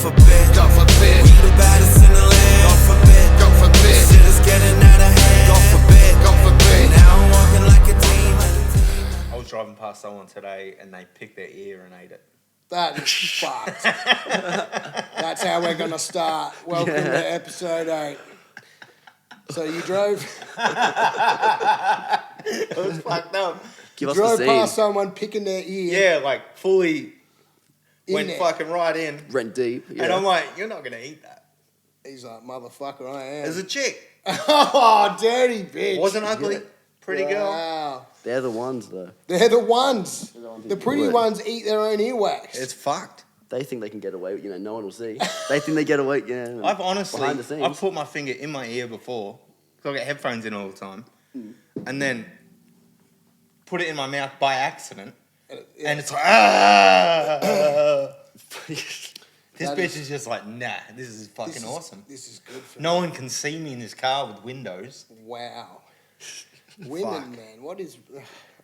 forbid, God forbid. We the baddest in the land, God forbid, God forbid. Shit is getting out of hand, God forbid, God forbid. Now I'm walking like a demon. I was driving past someone today and they picked their ear and ate it. That is fucked. That's how we're going to start. Welcome to episode 8. So you drove... It was fucked up. You drove past someone picking their ear. Yeah, like fully went fucking right in. Went deep. Yeah. And I'm like, you're not going to eat that. He's like, motherfucker, I am. There's a chick. Oh, dirty bitch. Wasn't ugly. Yeah. Pretty girl. Wow. They're the ones, though. They're the ones. The pretty ones eat their own earwax. It's fucked. They think they can get away with, no one will see. They think they get away, I've honestly, behind the scenes. I've put my finger in my ear before, because I get headphones in all the time, and then put it in my mouth by accident, and it's like, This bitch is just like, nah, this is fucking awesome. This is good for No one can see me in this car with windows. Wow. Women, man, what is...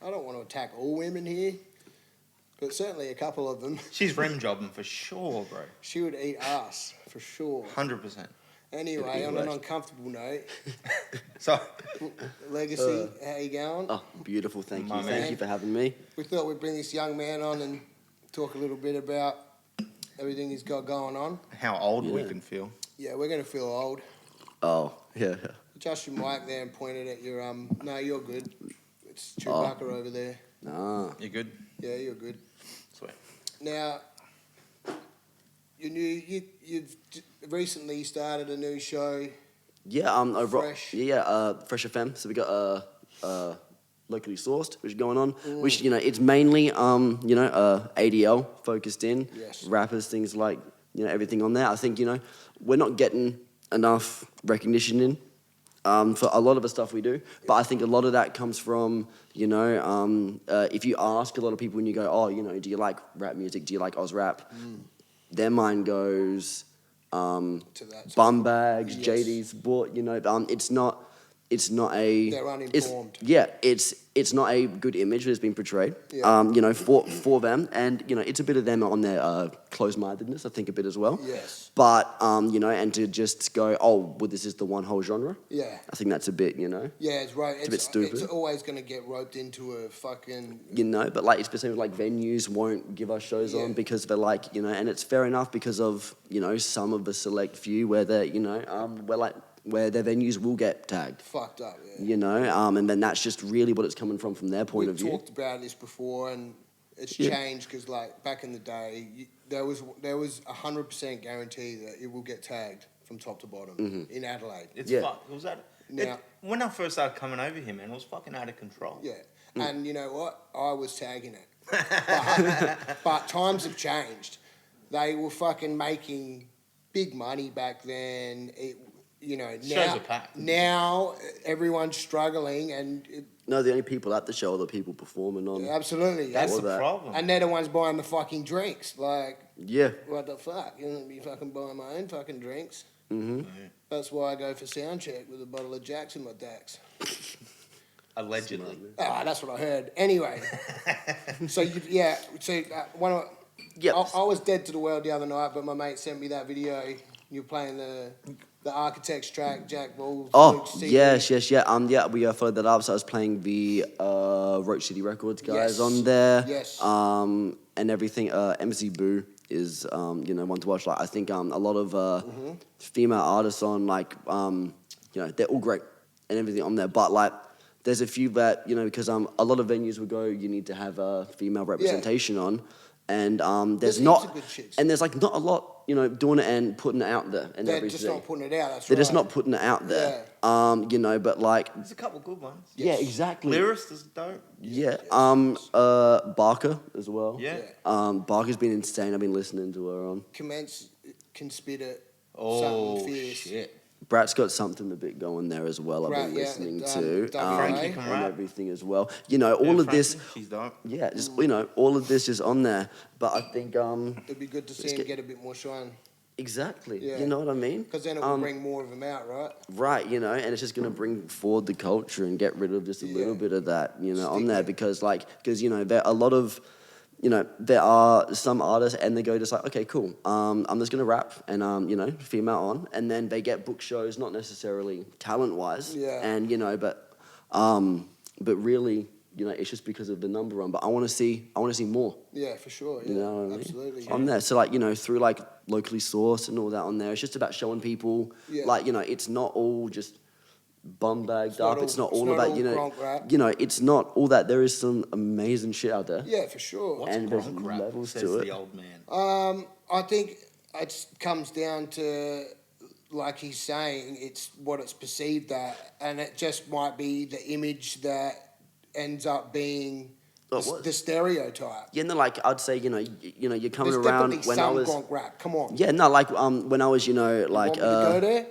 I don't want to attack all women here, but certainly a couple of them. She's rim jobbing for sure, bro. She would eat ass, for sure. 100%. Anyway, on an uncomfortable note, So, Legacy, how you going? Oh, beautiful. Thank you. My Thank man. you for having me. We thought we'd bring this young man on and talk a little bit about everything he's got going on. how old we can feel. Yeah, we're going to feel old. Oh, yeah. Adjust your mic there and point it at your... No, you're good. It's Chewbacca over there. Nah. You good? Yeah, you're good. Sweet. Now, you've recently started a new show. Yeah, over Fresh. Fresh FM. So we got locally sourced, which is going on. Which it's mainly ADL focused in. Yes. Rappers, things like everything on there. I think we're not getting enough recognition in. For a lot of the stuff we do, but I think a lot of that comes from if you ask a lot of people and you go, do you like rap music? Do you like Oz rap? Their mind goes To that bum bags, Yes. JD's bought. It's not a. They're uninformed. It's not a good image that's been portrayed. Yeah. For them, and it's a bit of them on their closed-mindedness. I think a bit as well. Yes. But and to just go, well, this is the one whole genre. Yeah. I think that's a bit, Yeah, it's right. a bit stupid. It's always going to get roped into a fucking... But like especially like venues won't give us shows on because they're like, and it's fair enough because of, some of the select few where they're, where their venues will get tagged. Fucked up, yeah. And then that's just really what it's coming from their point of We've view. talked about this before, and it's changed because, like, back in the day, there was 100% guarantee that it will get tagged from top to bottom in Adelaide. It's fucked. Was that... Now- when I first started coming over here, man, it was fucking out of control. Yeah, and you know what? I was tagging it, but times have changed. They were fucking making big money back then. Shows are packed. Now everyone's struggling, and No, the only people at the show are the people performing on. absolutely, That's All the that. problem. and they're the ones buying the fucking drinks. Like, Yeah. what the fuck? You don't be fucking buying my own fucking drinks. Mm-hmm. That's why I go for sound check with a bottle of Jack's in my dax. Allegedly. That's what I heard. Anyway, so Yep. I was dead to the world the other night, but my mate sent me that video. You're playing the Architects track, Jack Ball. Oh, yes. We followed that up. So I was playing the Roach City Records guys Yes. on there. Yes. And everything. MC Boo is one to watch. Like I think a lot of female artists on they're all great and everything on there. But like there's a few that because a lot of venues will go, you need to have a female representation on. And there's heaps not, of good chicks. and there's like not a lot, doing it and putting it out there and They're everything. just not putting it out. That's They're right. just not putting it out there. But like, There's a couple good ones. yeah, exactly. Lyrist is dope. Yeah. Barker as well. Yeah. Barker's been insane. I've been listening to her on. Commence, can spit it. Oh, something fierce. shit. Brat's got something a bit going there as well. I've Brat, been yeah, listening and, to Frankie can and rap. everything as well. All of this. She's dope. Yeah, just all of this is on there. But I think It'd be good to see him get a bit more shine. exactly. Yeah. You know what I mean? Because then it will bring more of them out, right? Right, and it's just going to bring forward the culture and get rid of just a little bit of that, on there Stigma. because there are a lot of you know, there are some artists and they go just like, okay, cool, I'm just gonna rap and you know, female on, and then they get book shows, not necessarily talent-wise, Yeah. and you know, but really, you know, it's just because of the number one. But I want to see more. Yeah, for sure. Yeah, You know what I mean? absolutely. On there, so like, you know, through like locally sourced and all that on there, it's just about showing people, Yeah. like, you know, it's not all just bum bagged up. It's not all not about all you know, gronk rap. you know, it's not all that. There is some amazing shit out there. Yeah, for sure. What's And there's gronk rap? levels Says to it. the old man. I think it comes down to, like he's saying, it's what it's perceived at, and it just might be the image that ends up being Oh, it was. the stereotype. Yeah, no, like I'd say, you know, you're coming There's around definitely when I some was. gronk rap. Come on. Yeah, no, like when I was, you know, like Want me to go there?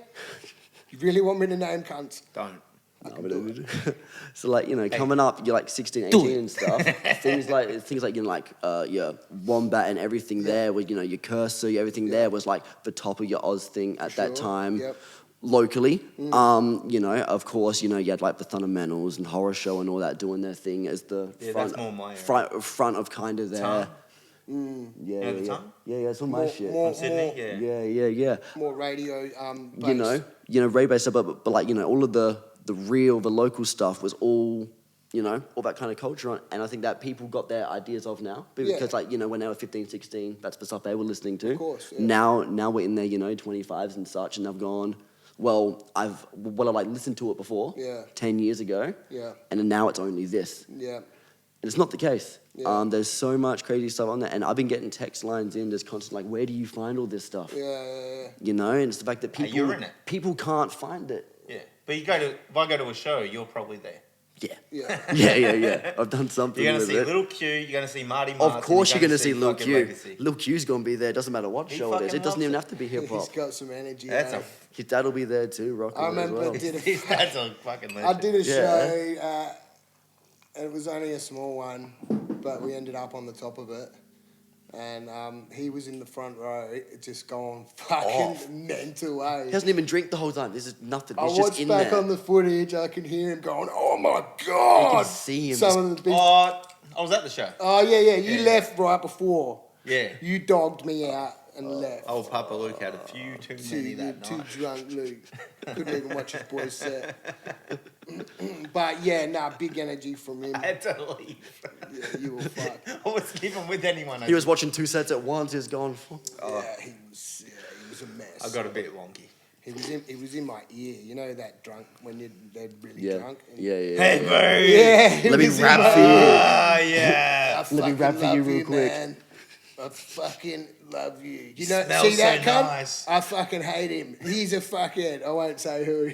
You really want me to name cunts? Don't. so like, you know, coming up, you're like 16, 18 and stuff. things like you know, like your wombat and everything there, with you know your cursor, everything there was like the top of your Oz thing at that Sure, time. yep. Locally, you know, of course, you know, you had like the Thundamentals and Horror Show and all that doing their thing as the Yeah, front, that's more my area. front of kind of their. Tongue? Yeah, know the yeah, Tongue? yeah, it's all my shit. more, Sydney? Yeah. Yeah. more radio. You know, Ray-Bay stuff, but like, you know, all of the local stuff was all, you know, all that kind of culture on, and I think that people got their ideas of now, because Yeah. like, you know, when they were 15, 16, that's the stuff they were listening to. Of course, yeah. Now we're in their, you know, 25s and such, and they've gone, well, I like listened to it before, Yeah. 10 years ago, Yeah. and then now it's only this. Yeah. And it's not the case. Yeah. There's so much crazy stuff on there, and I've been getting text lines in just constantly like, where do you find all this stuff? Yeah. You know, and it's the fact that Hey, people you're in it. people can't find it. Yeah. But if I go to a show, you're probably there. Yeah. Yeah. Yeah. I've done something You're gonna with see it. Little Q. You're gonna see Marty Martin. Of course you're gonna see Lil fucking Q. Legacy. Lil Q's gonna be there. Doesn't matter what He show it is. fucking It doesn't loves even it. have to be hip hop. He's got some energy. That's eh? His dad will be there too, rocking I it as remember well. That's a fucking legend. I did a Yeah. show. It was only a small one, but we ended up on the top of it. And he was in the front row, just going fucking mental, eh? He doesn't even drink the whole time. This is nothing. I He's just watched in back there. on the footage, I can hear him going, oh my God! You can see him Some of the big... Oh, I was at the show. Oh, yeah. You Yeah. left right before. Yeah. You dogged me out and left. Old Papa Luke had a few too many that Too night. drunk, Luke. Couldn't even watch his boys set. But yeah, big energy from him. I had to leave. Yeah, you were fucked. I wasn't even with anyone. He was watching 2 sets at once. He was going. Yeah, he was a mess. I got a bit wonky. He was in my ear. You know that drunk when they're really Yeah. drunk. And- Yeah. Hey, bro. Yeah. he Let me was in rap my for you. ear. Ah, yeah. I Let me fucking rap for you love real quick. Man. I fucking love you. You know, Smells see that so cunt? nice. I fucking hate him. He's a fuckhead. I won't say who.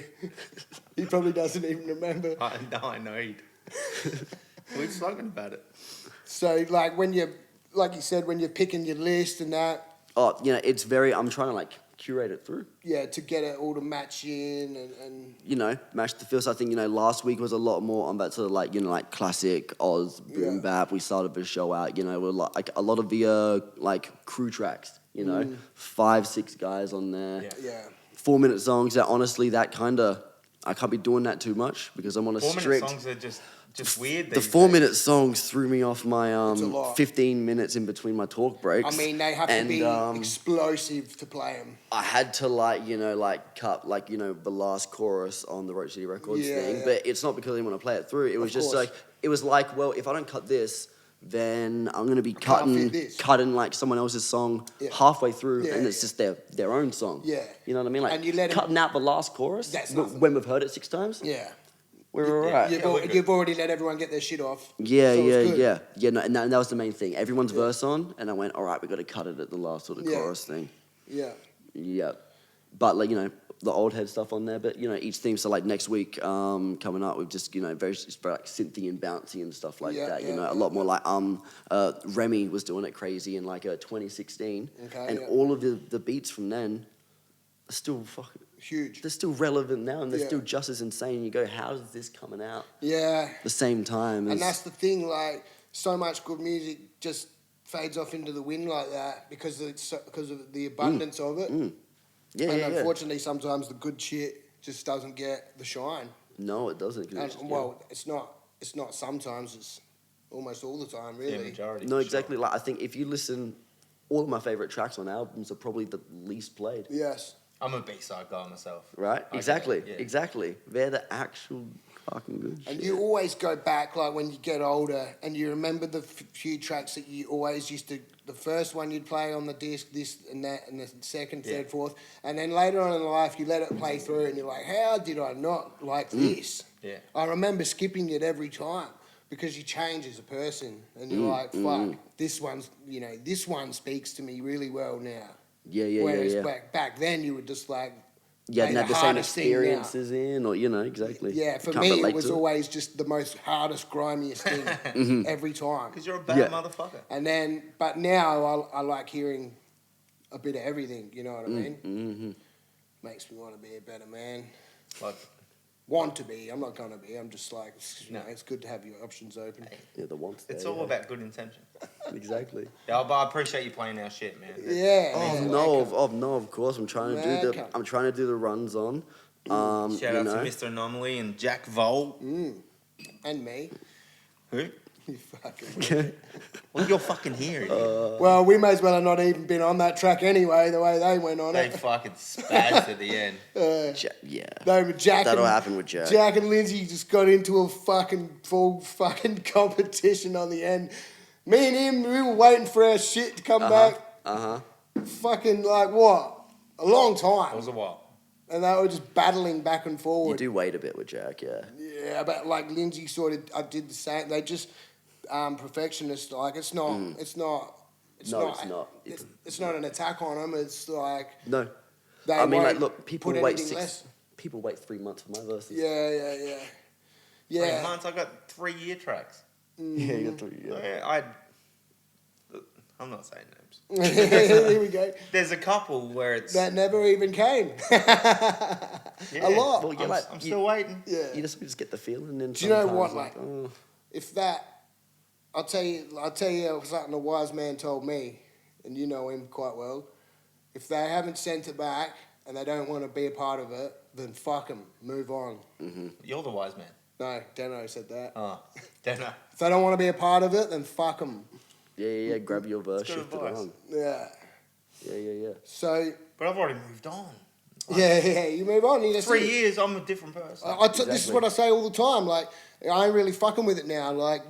He probably doesn't even remember. I know. We're talking about it. So like like you said, when you're picking your list and that, Oh, you know, it's very. I'm trying to like curate it through. yeah, to get it all to match in and You know, match the feels. I think, you know, last week was a lot more on that sort of like, you know, like classic Oz boom Yeah. bap. We started the show out, you know, with like a lot of the like crew tracks, you know, 5, 6 guys on there. Yeah. yeah. 4-minute songs. That honestly, that kind of, I can't be doing that too much because I'm on a 4-minute strict. songs are just weird. The these 4-minute songs threw me off my a lot. 15 minutes in between my talk breaks. I mean, they have to And, be explosive to play them. I had to like, you know, like cut like, you know, the last chorus on the Roach City Records Yeah, thing. yeah. But it's not because I didn't want to play it through. It was Of just course. like, it was like, well, if I don't cut this, then I'm gonna be can't fit cutting this. like someone else's song Yeah. halfway through, Yeah, and it's yeah. just their own song. Yeah. You know what I mean? Like And you let 'em- cutting out the last chorus That's nothing. when we've heard it 6 times. Yeah. We're alright. You've, Yeah, we're good. you've already let everyone get their shit off. Yeah, so it's good. yeah. No, and that was the main thing. Everyone's verse on, and I went, all right, we got to cut it at the last sort of Yeah. chorus thing. Yeah. Yeah, but like, you know, the old head stuff on there. But you know, each theme. So like next week, coming up, we've just, you know, very like synthy and bouncy and stuff like Yeah, that. You yeah, know, yeah, a lot more like Remy was doing it crazy in like 2016, Okay, and yeah. all of the beats from then are still fucking. Huge. They're still relevant now, and they're Yeah. still just as insane. You go, how is this coming out Yeah. the same time? And as- that's the thing, like, so much good music just fades off into the wind like that because because of the abundance of it. yeah, And yeah. unfortunately, sometimes the good shit just doesn't get the shine. No, it doesn't. 'Cause And, it's- well, it's not sometimes. It's almost all the time, Yeah, really. majority. No, for exactly. Sure. Like I think if you listen, all of my favorite tracks on albums are probably the least played. Yes. I'm a B-side guy myself. Right? I Exactly. get it, yeah. Exactly. They're the actual fucking good And shit. you always go back, like when you get older, and you remember the few tracks that you always used to. The first one you'd play on the disc, this and that, and the second, Yeah. third, fourth, and then later on in life you let it play through, and you're like, how did I not like this? Yeah. I remember skipping it every time because you change as a person, and you're like, fuck, this one's, this one speaks to me really well now. Yeah. Whereas back then you were just like, You hadn't play had the same hardest thing now. experiences in, or exactly. Yeah, for Can't me, relate it was to always just the most hardest, grimiest thing every time. Because you're a bad Yeah. motherfucker. And then, but now I like hearing a bit of everything, you know what I mean? Mm-hmm. Makes me want to be a better man. Like, Want to be, I'm not going to be. I'm just like, No. it's good to have your options open. Yeah, the wants there. it's all about good intention. Exactly. Yeah, but I appreciate you playing our shit, man. Yeah. Oh man, no, welcome. of course. I'm trying to do the runs on. Shout you out know. to Mr. Anomaly and Jack Vol. And me. Who? You fucking... Well, you're fucking here. Well, we may as well have not even been on that track anyway, the way they went on They it. fucking spazzed at the end. Yeah. No, but Jack That'll and, happen with Jack. Jack and Lindsay just got into a fucking full fucking competition on the end. Me and him, we were waiting for our shit to come back. Fucking like what? A long It time. was a while. And they were just battling back and You forward. do wait a bit with Jack, yeah. Yeah, but like Lindsay sort of, I did the same. They just perfectionist. Like it's not. It's not. It's No, not. it's not. It's not an attack on them. It's like No. they I mean, won't like, look, people put wait anything less. People wait 3 months for my verses. Yeah. 3 months, I got 3-year tracks. Yeah, you got 3 So, years. yeah, I'm not saying names. Here we go. There's a couple where it's... That never even came. yeah, a lot. Well, yeah, I'm, like, I'm still waiting. Yeah. You just get the feeling, and then Do you know sometimes, what, like, oh, If that, I'll tell you something a wise man told me, and you know him quite well. If they haven't sent it back and they don't want to be a part of it, then fuck them. Move on. You're the wise man. No, Deno said that. Oh, don't know. If they don't want to be a part of it, then fuck them. yeah, grab your verse, It's good shift it advice. on. Yeah. Yeah. So, But I've already moved on. yeah, you move on. You just 3 years, I'm a different person. This is Exactly. what I say all the time. Like, I ain't really fucking with it now. Like,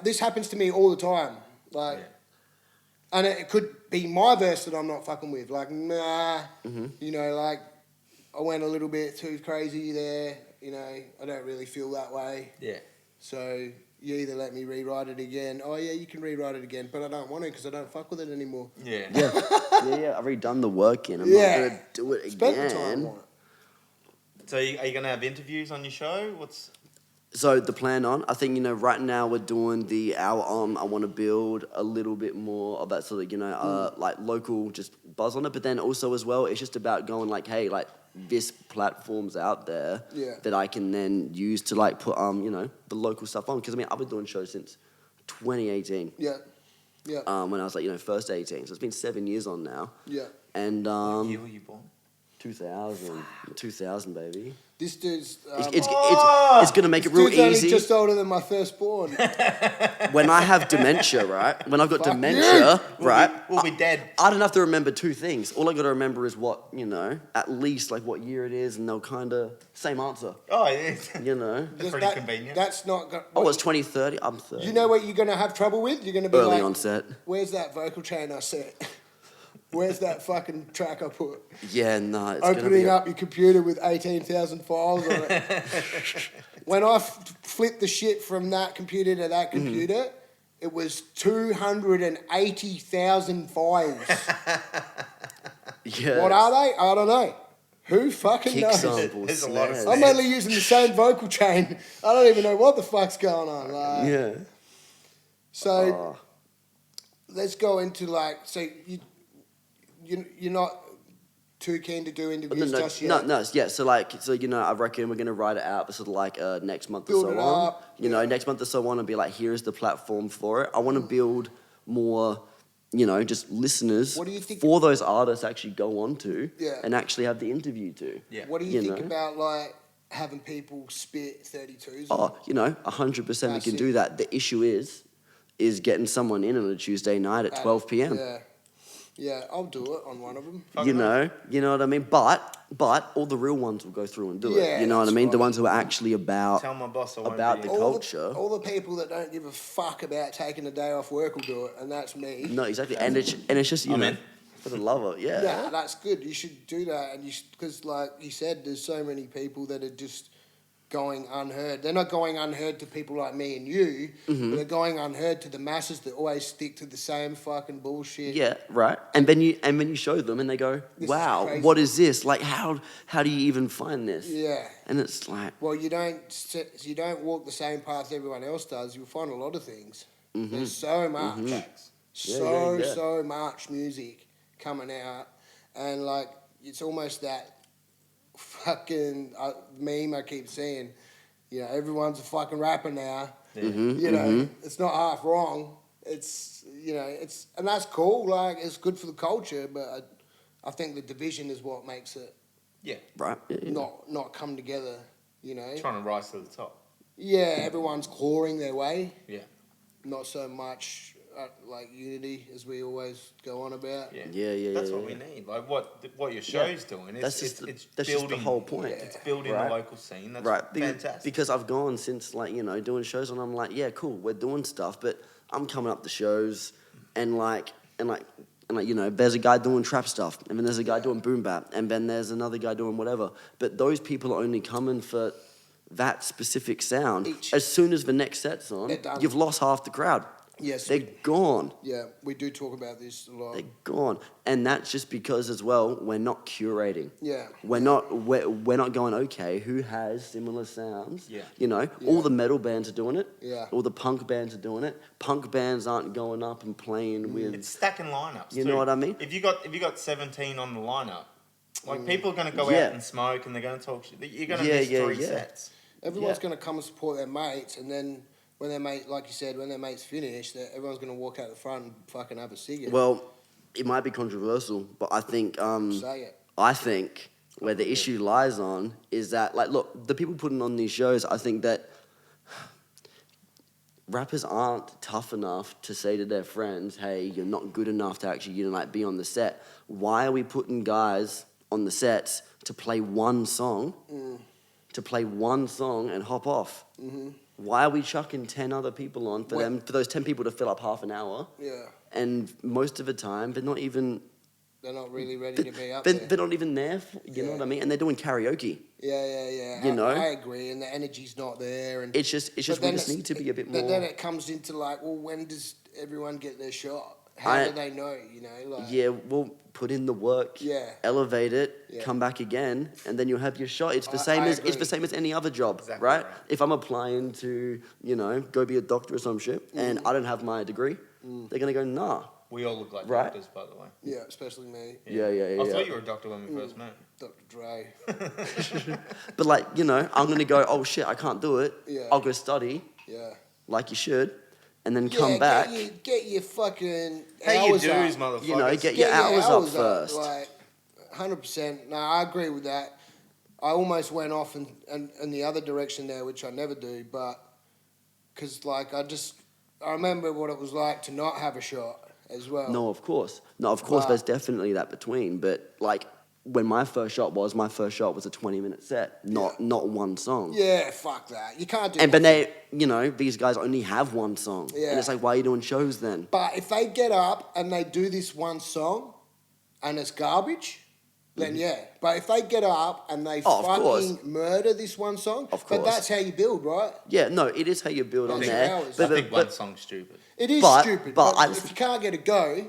this happens to me all the time. Like, Yeah. and it could be my verse that I'm not fucking with. Like, nah, like, I went a little bit too crazy there. I don't really feel that way. Yeah. So you either let me rewrite it again. Oh yeah, you can rewrite it again, but I don't want to because I don't fuck with it anymore. Yeah. Yeah. I've already done the work in. I'm Yeah. not gonna do it Spend the again. time on it. So are you going to have interviews on your show? So the plan on, I think, right now we're doing the hour on. I want to build a little bit more of that sort of, like local just buzz on it. But then also as well, it's just about going like, hey, like this platform's out there that I can then use to like put, the local stuff on. Because I mean, I've been doing shows since 2018. Yeah. When I was like, first 18. So it's been 7 years on now. Yeah. And What year were you born? 2000, baby. This dude's. It's gonna make it real Dude's only easy. just older than my firstborn. When I have dementia, right? When I've got Fuck dementia, right? We'll be dead. I don't have to remember two things. All I got to remember is what, at least like what year it is, and they'll kind of same answer. Oh, yeah. That's pretty convenient. That's not. Oh, it's 2030. I'm 30. You know what you're gonna have trouble with? You're gonna be Early like, onset. where's that vocal chain I set? Where's that fucking track I put? Yeah, no. It's gonna Opening be up your computer with 18,000 files on it. When I flipped the shit from that computer to that computer, it was 280,000 files. Yeah. What are they? I don't know. Who fucking Kick knows? samples. There's a lot of snares. stuff. I'm only using the same vocal chain. I don't even know what the fuck's going on. Like, Yeah. So let's go into like, so you're not too keen to do interviews just yet? No, yeah. So I reckon we're gonna write it out for sort of like next month Build or it so on. up, Next month or so on, and be like, here's the platform for it. I want to build more, just listeners What do you think- for those artists actually go on to Yeah. and actually have the interview to. Yeah. What do you think know? about like having people spit 32s. Oh, 100% we That's can it. do that. The issue is getting someone in on a Tuesday night at 12 p.m. Yeah, I'll do it on one of them. You know what I mean? But all the real ones will go through and do Yeah, it. You know what I that's mean? The right. ones who are actually about Tell my boss I won't about be the in. culture. All the people that don't give a fuck about taking a day off work will do it, and that's me. No, exactly. And it's just I'm in. for the love of it. Yeah. Yeah, that's good. You should do that, and because like you said, there's so many people that are just going unheard. They're not going unheard to people like me and you, but they're going unheard to the masses that always stick to the same fucking bullshit. Yeah, right. And then you show them and they go, This is "Wow, crazy." what is this? Like how do you even find this?" Yeah. And it's like, Well, you don't walk the same path everyone else does. You'll find a lot of things. There's so much, so much music coming out, and like it's almost that fucking meme I keep seeing. Everyone's a fucking rapper now. Yeah. It's not half wrong. It's and that's cool. Like it's good for the culture, but I think the division is what makes it Yeah. right. Yeah. not come together. Trying to rise to the top. Yeah, everyone's clawing their way. Yeah. Not so much like unity as we always go on about. Yeah. Yeah. That's what we need. Like what your show's doing. That's It's just building the whole point. It's building Right. the local scene. That's Right, fantastic. because I've gone since doing shows, and I'm like, yeah, cool, we're doing stuff, but I'm coming up the shows, and there's a guy doing trap stuff, and then there's a guy doing boom bap, and then there's another guy doing whatever. But those people are only coming for that specific sound. Each. As soon as the next set's on, They're done. you've lost half the crowd. Yes, They're gone. yeah, we do talk about this a lot. They're gone, and that's just because as well we're not curating. Yeah. We're not going, okay, who has similar sounds? Yeah. All the metal bands are doing it. Yeah. All the punk bands are doing it. Punk bands aren't going up and playing with. It's stacking lineups. You too. know what I mean? If you got 17 on the lineup, like people are going to go Yeah. out and smoke, and they're going to talk shit. You're going to Yeah, miss three yeah. sets. Everyone's Yeah. going to come and support their mates, and then when their mate, like you said, when their mates finish, everyone's going to walk out the front and fucking have a cigarette. Well, it might be controversial, but I think Say it. I think where the issue lies on is that, like, look, the people putting on these shows, I think that rappers aren't tough enough to say to their friends, hey, you're not good enough to actually, be on the set. Why are we putting guys on the sets to play one song, and hop off? Why are we chucking 10 other people on for those 10 people to fill up half an hour? Yeah. And most of the time, they're not even... They're not really ready to be up They're, there. they're not even there, you know what I mean? And they're doing karaoke. Yeah. You know? I agree, and the energy's not there. And It's just we just need to be a bit more... But then it comes into like, well, when does everyone get their shot? How do they know? Yeah, we'll put in the work, Yeah. elevate it, Yeah. come back again, and then you'll have your shot. It's the same I as agree. it's the same as any other job, Exactly right? right. If I'm applying to, go be a doctor or some shit, and I don't have my degree, they're gonna go, nah. We all look like Right. doctors, by the way. Yeah, especially me, Yeah. I thought you were a doctor when we first met. Dr. Dre. But I'm gonna go, oh shit, I can't do it. Yeah. I'll go study, Yeah. like you should, and then come back. Get your fucking Pay your hours dues, up. motherfuckers. Get your hours up first. Like, 100%. No, I agree with that. I almost went off in the other direction there, which I never do, but because I remember what it was like to not have a shot as well. No, of course. But- There's definitely that between. But when my first shot was a 20-minute set, not one song. Yeah, fuck that. You can't do. And but nothing. these guys only have one song. Yeah. And it's like, why are you doing shows then? But if they get up and they do this one song, and it's garbage, then yeah. But if they get up and they Oh, of course. fucking murder this one song, Of but course. that's how you build, right? Yeah, no, it is how you build on That's there. hours. I think one song's stupid. It is But- stupid. but But, I- if you can't get a go,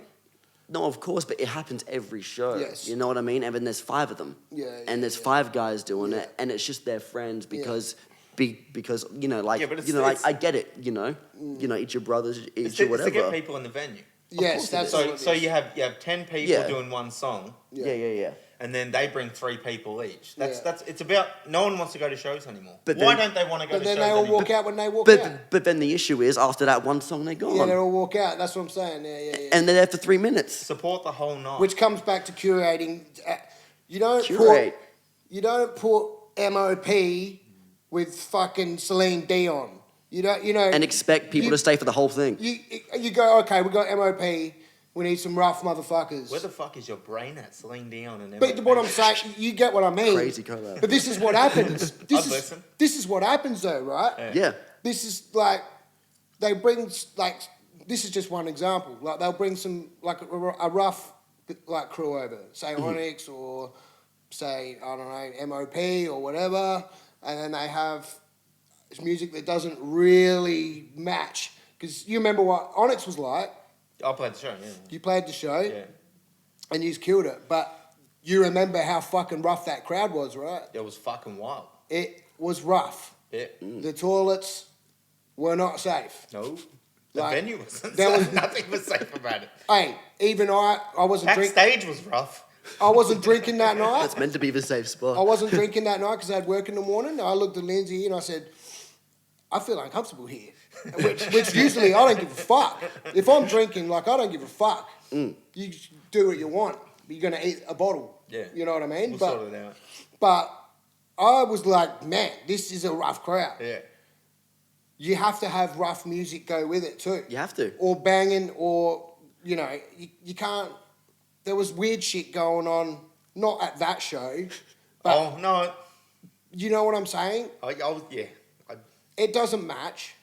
No, of course, but it happens every show. Yes. You know what I mean? And then there's 5 of them. Yeah, And there's 5 guys doing it, and it's just their friends because because but it's- I get it, eat your brothers, eat It's your to whatever. get people in the venue. yes, course it that's is. what So it so is. you have 10 people Yeah. doing one song, Yeah. and then they bring 3 people each. Yeah. That's it's about no one wants to go to shows anymore. But Why then- don't they want to go But to then shows they all anymore? walk out when they walk out. But then the issue is after that one song they're gone. Yeah, they all walk out. That's what I'm saying. Yeah. And they're there for 3 minutes. Support the whole night. Which comes back to curating. You don't Curate. put MOP with fucking Celine Dion. You know, And expect people to stay for the whole thing. You go, okay, we got MOP. We need some rough motherfuckers. Where the fuck is your brain at? Celine Dion and But what I'm saying, you get what I mean. Crazy collab. But this is what happens. Listen. This is what happens though, right? Yeah. This is like, they bring, like, this is just one example. Like, they'll bring some, like, a rough, like, crew over. Say Onyx or, say, I don't know, MOP or whatever. And then they have music that doesn't really match. Because you remember what Onyx was like. I played the show, yeah. You played the show. Yeah. And you killed it. But you remember how fucking rough that crowd was, right? It was fucking wild. It was rough. Yeah. The toilets were not safe. No. The Like, venue wasn't there safe. was- Nothing was safe about it. Hey, even I wasn't drinking. Backstage was rough. I wasn't drinking that night. It's meant to be the safe spot. I wasn't drinking that night because I had work in the morning. I looked at Lindsay and I said, I feel uncomfortable here. Which usually I don't give a fuck. If I'm drinking, like, I don't give a fuck. You do what you want. You're going to eat a bottle. Yeah. You know what I mean? We'll sort it out. But I was like, man, this is a rough crowd. Yeah. You have to have rough music go with it too. You have to. Or banging, or, you know, you can't. There was weird shit going on, not at that show, but Oh, no. you know what I'm saying? Yeah. It doesn't match.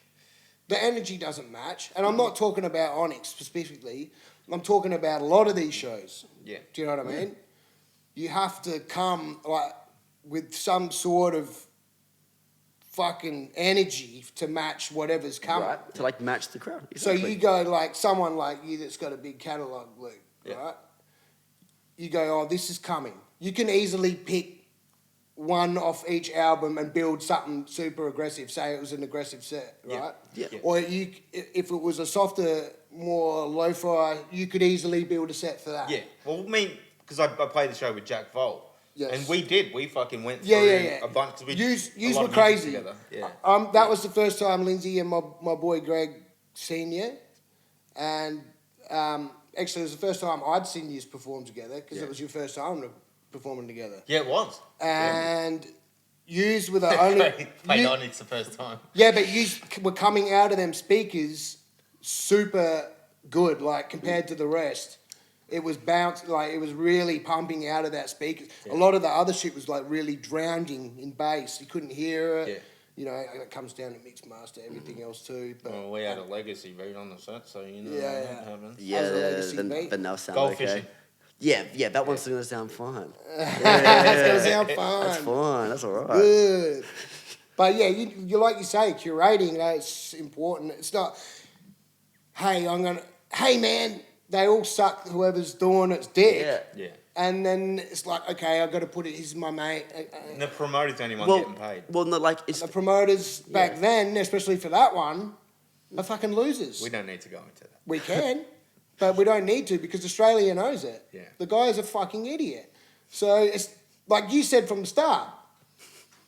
The energy doesn't match. And I'm not talking about Onyx specifically. I'm talking about a lot of these shows. Yeah. Do you know what I mean? You have to come like with some sort of fucking energy to match whatever's coming. Right. To like match the crowd. So Exactly. you go like someone like you that's got a big catalogue, Luke, Yeah. right? You go, oh, this is coming. You can easily pick one off each album and build something super aggressive. Say it was an aggressive set, right? Yeah. Or if it was a softer, more lo-fi, you could easily build a set for that. Yeah. Well, I mean, because I played the show with Legac.Y. Yes. And we did. We fucking went through Yeah. a bunch. 'Cause we Yous a lot were of music crazy. Together. Yeah. That was the first time Lindsay and my boy Greg seen you. And actually, it was the first time I'd seen you perform together because it was your first time performing together. Yeah, it was. And yous were the only... Played you- Onyx the first time. Yeah, but you were coming out of them speakers super good, like compared to the rest. It was like it was really pumping out of that speaker. Yeah. A lot of the other shit was like really drowning in bass. You couldn't hear it. Yeah. You know, it comes down to mix master, everything else too. But Well, we had a legacy beat on the set, so you know Yeah, that yeah. happened. Yeah, How's the legacy the beat? now sound Gold okay. fishing. Yeah, that one's gonna sound fine. That's gonna sound fun. That's fine. That's all right. Good. But yeah, you like you say, curating, that's important. It's not, hey man, they all suck, whoever's doing it's dick. Yeah. Yeah. And then it's like, okay, I've got to put it, he's my mate. And the promoter's the only one Well, getting paid. well, no, like it's The promoters back then, especially for that one, are fucking losers. We don't need to go into that. We can, but we don't need to because Australia knows it. Yeah. The guy's a fucking idiot. So it's like you said from the start,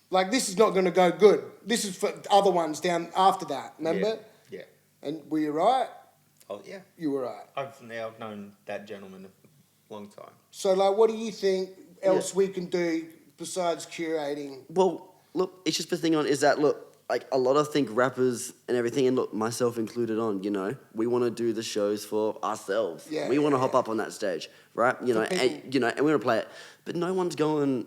like this is not going to go good. This is for other ones down after that, remember? Yeah. And were you right? Oh, yeah. You were right. I've known that gentleman a long time. So like, what do you think else we can do besides curating? well, look, it's just the thing on is that look, like a lot of think rappers and everything, and look, myself included on, you know, we want to do the shows for ourselves. Yeah, we want to yeah, hop up on that stage, right? You know, people. and we want to play it, but no one's going,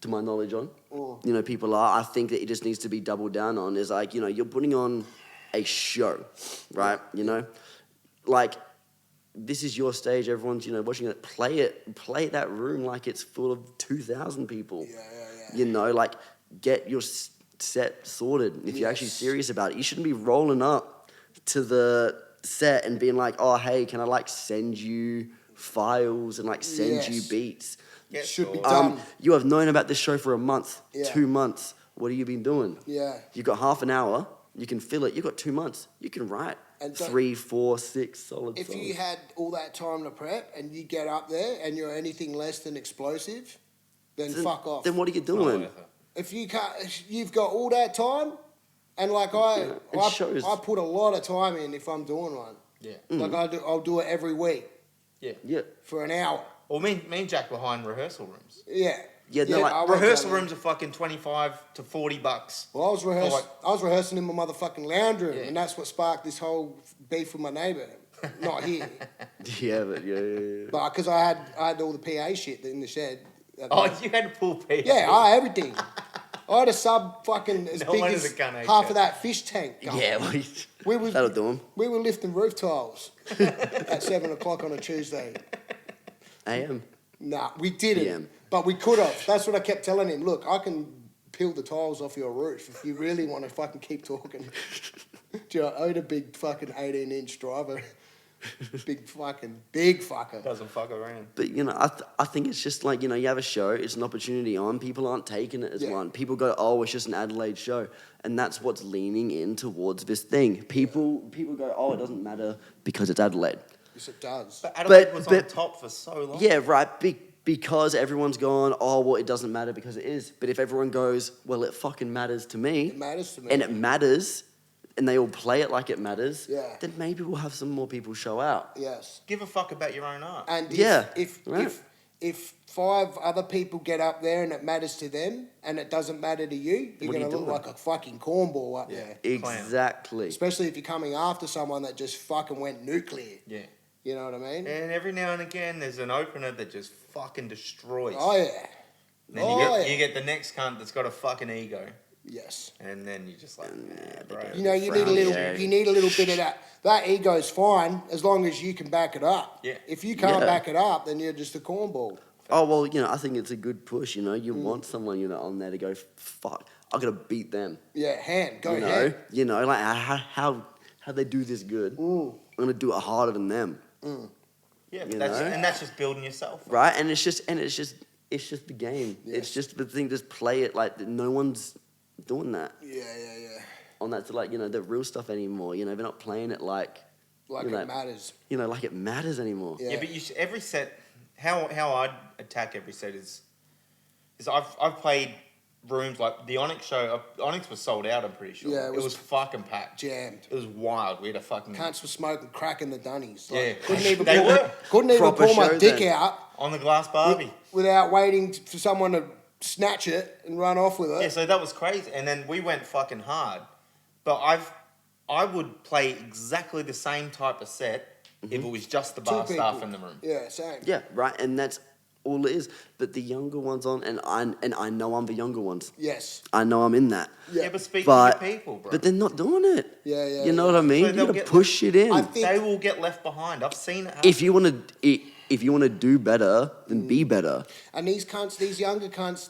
to my knowledge, on. Mm. You know, people are. I think that it just needs to be doubled down on. Is like, you know, you're putting on a show, right? You know, like this is your stage. Everyone's, you know, watching it. Play that room like it's full of 2,000 people. Yeah. You know, like get your set sorted. If you're actually Yes. serious about it, you shouldn't be rolling up to the set and being like, oh, hey, can I like send you files and like send you Yes. beats? Yeah, Should be sure. done. You have known about this show for a month, Yeah. 2 months. What have you been doing? Yeah. You've got half an hour. You can fill it. You've got 2 months. You can write And don't- 3, 4, 6 solid If songs. you had all that time to prep and you get up there and you're anything less than explosive, then fuck off. Then what are you It's not doing? worth it. If you can't, if you've got all that time, and like it shows. I put a lot of time in if I'm doing one. Yeah. Like I'll do it every week Yeah. Yeah. for an hour. Well, me and Jack were behind rehearsal rooms. Yeah. Yeah, Yeah, like I went Rehearsal down there. rooms are fucking $25 to $40. Well, I was rehearsing in my motherfucking lounge room, Yeah. and that's what sparked this whole beef with my neighbour. Not here, yeah, but yeah. but because I had all the PA shit in the shed. Oh, you had to pull P. Yeah, I had everything. I had a sub fucking as No big wonder as the gun ate half you. of that fish tank. Going. Yeah, well, we was that'll do 'em. We were lifting roof tiles at 7 o'clock on a Tuesday. AM. Nah, we didn't, PM. but we could have. That's what I kept telling him. Look, I can peel the tiles off your roof if you really want to fucking keep talking. Do you know, I own a big fucking 18-inch driver. Big fucker. Doesn't fuck around. But you know, I think it's just like, you know, you have a show, it's an opportunity on. People aren't taking it as Yeah. one. People go, oh, it's just an Adelaide show, and that's what's leaning in towards this thing. People go, oh, it doesn't matter because it's Adelaide. Yes, it does. But Adelaide was on but- top for so long. Yeah, right. Because everyone's gone, oh, well, it doesn't matter because it is. But if everyone goes, well, it fucking matters to me. It matters to me. And it matters, and they all play it like it matters. Yeah. Then maybe we'll have some more people show out. Yes. Give a fuck about your own art. And Yeah, if right. if 5 other people get up there and it matters to them and it doesn't matter to you, you're What are gonna you look doing? like a fucking cornball up there. Exactly. Especially if you're coming after someone that just fucking went nuclear. Yeah. You know what I mean? And every now and again, there's an opener that just fucking destroys. Oh yeah. Then you get the next cunt that's got a fucking ego. Yes. And then you're just like, nah, bro. You know, you need a little. Yeah. You need a little bit of that. That ego's fine as long as you can back it up. Yeah. If you can't Yeah. back it up, then you're just a cornball. Oh, well, you know, I think it's a good push, you know. You Mm. want someone, you know, on there to go, fuck, I gotta beat them. Yeah, go you know? ahead. You know, like, how they do this good. Mm. I'm gonna do it harder than them. Yeah, You but know? that's just building yourself. Right? And it's just the game. Yes. It's just the thing, just play it like no one's doing that. Yeah. On that to like, you know, the real stuff anymore. You know, they're not playing it like Like you know, it matters. You know, like it matters anymore. Yeah. Yeah, but every set, how I'd attack every set is I've played rooms like the Onyx show. Onyx was sold out, I'm pretty sure. Yeah, it was fucking packed. Jammed. It was wild. We had a fucking Cunts were smoking crack in the dunnies. Yeah. Couldn't even They pull, were. couldn't even Proper pull my show dick then. out on the glass Barbie. without waiting for someone to snatch it and run off with it. Yeah, so that was crazy. And then we went fucking hard. But I would play exactly the same type of set if it was just the bar Two staff people. in the room. Yeah, same. Yeah, right. And that's all it is. But the younger ones on, and I know I'm the younger ones. Yes. I know I'm in that. Yeah. Yeah, but speak But to your people, bro. but they're not doing it. Yeah, You know what I mean? So You they'll gotta get- push it in. I think they will get left behind. I've seen it happen. If you want to do better, then be better. And these cunts, these younger cunts,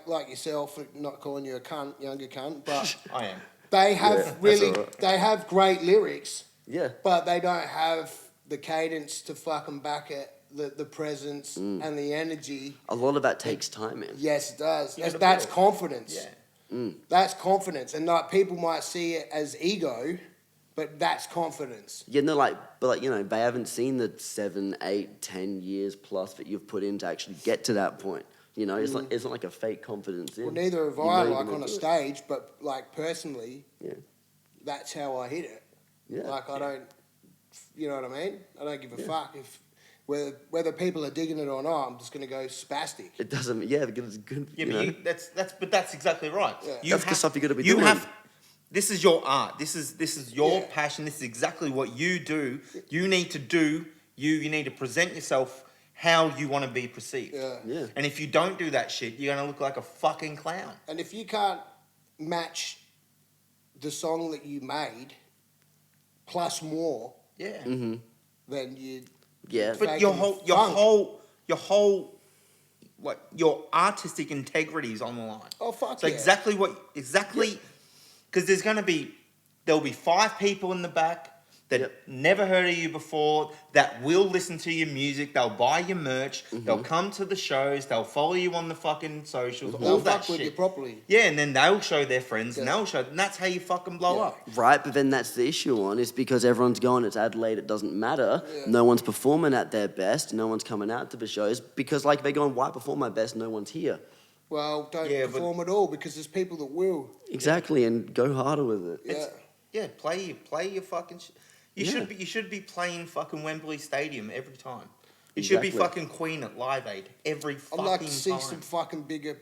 like yourself, not calling you a cunt, younger cunt, but I am. they have Yeah, really, that's all right. they have great lyrics, Yeah. but they don't have the cadence to fucking back it, the presence and the energy. A lot of that takes time, man. Yes, it does. You gotta That's build. confidence. Yeah. That's confidence, and like people might see it as ego, but that's confidence. Yeah, no, but you know, they haven't seen the 7, 8, 10 years plus that you've put in to actually get to that point. You know, it's not like a fake confidence in. Well, neither have You I, know you're like gonna on a do it. stage, but like personally, Yeah. that's how I hit it. Yeah. Like I don't, you know what I mean? I don't give a fuck if whether people are digging it or not. I'm just gonna go spastic. It doesn't. Yeah, because it's good. Yeah, you but know. that's exactly right. Yeah. That's the stuff you gotta be doing. This is your art. This is your Yeah. passion. This is exactly what you do. You need to do. You need to present yourself how you want to be perceived. Yeah. Yeah. And if you don't do that shit, you're gonna look like a fucking clown. And if you can't match the song that you made plus more, Yeah. then you. Yeah. But Fake your and whole funk. your artistic integrity is on the line. Oh fuck So yeah. exactly because there'll be 5 people in the back that Yep. never heard of you before, that will listen to your music, they'll buy your merch, Mm-hmm. they'll come to the shows, they'll follow you on the fucking socials, all They'll that fuck with you shit. properly. Yeah, and then they'll show their friends, and Yeah. and that's how you fucking blow Yeah. up. Right, but then that's the issue on is because everyone's going, it's Adelaide, it doesn't matter. Yeah. No one's performing at their best. No one's coming out to the shows because, like, they're going, why perform my best? No one's here. Well, don't Yeah, but- perform at all because there's people that will. Exactly, and go harder with it. Yeah. Yeah, play your fucking shit. You Yeah. should be playing fucking Wembley Stadium every time. You should be Exactly. fucking Queen at Live Aid every I'd fucking like to see time. some fucking bigger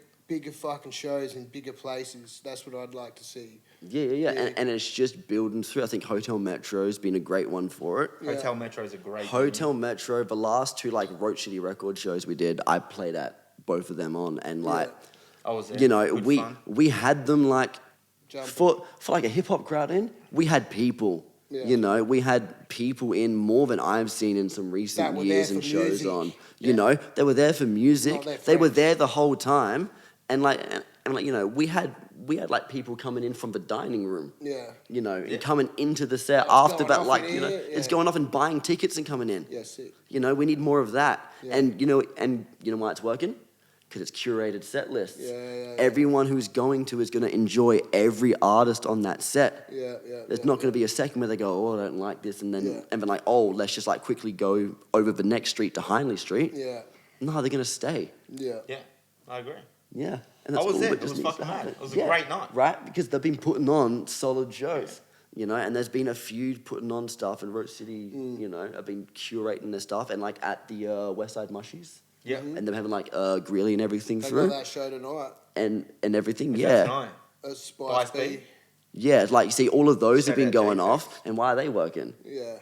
fucking shows in bigger places. That's what I'd like to see. Yeah. And it's just building through. I think Hotel Metro's been a great one for it. Yeah. Hotel Metro is a great Hotel Metro, the last two like Roach City record shows we did, I played at both of them on, and like, I was there. you know, Good we fun. we had them like Jumping. for like a hip hop crowd in. We had people. Yeah. You know, we had people in more than I've seen in some That recent were years there and for shows music. on. You know, they were there for music. Not their They were friends. there the whole time, and like you know, we had like people coming in from the dining room. Yeah. You know, Yeah. and coming into the set It's after going that, off like in you know, here, it's yeah. going off and buying tickets and coming in. Yeah, sick. You know, we need more of that. Yeah. And you know why it's working? Because it's curated set lists. Yeah. Everyone who's going to is going to enjoy every artist on that set. Yeah. There's not going to be a second where they go, oh, I don't like this, and then Yeah. and then like, oh, let's just like quickly go over the next street to Hindley Street. Yeah. No, they're going to stay. Yeah. Yeah, I agree. Yeah. And I was all there. that It just was needs fucking to mad. happen. It was a great night. Right? Because they've been putting on solid shows. You know, and there's been a few putting on stuff, and Roach City, you know, have been curating their stuff, and like at the Westside Mushies. Yeah. And them having like grilly and everything They through. got that show tonight. And everything, That's yeah. night. Spice Spice B. B. Yeah, it's like you see all of those have Shout been out going JJ. off, and why are they working? Yeah.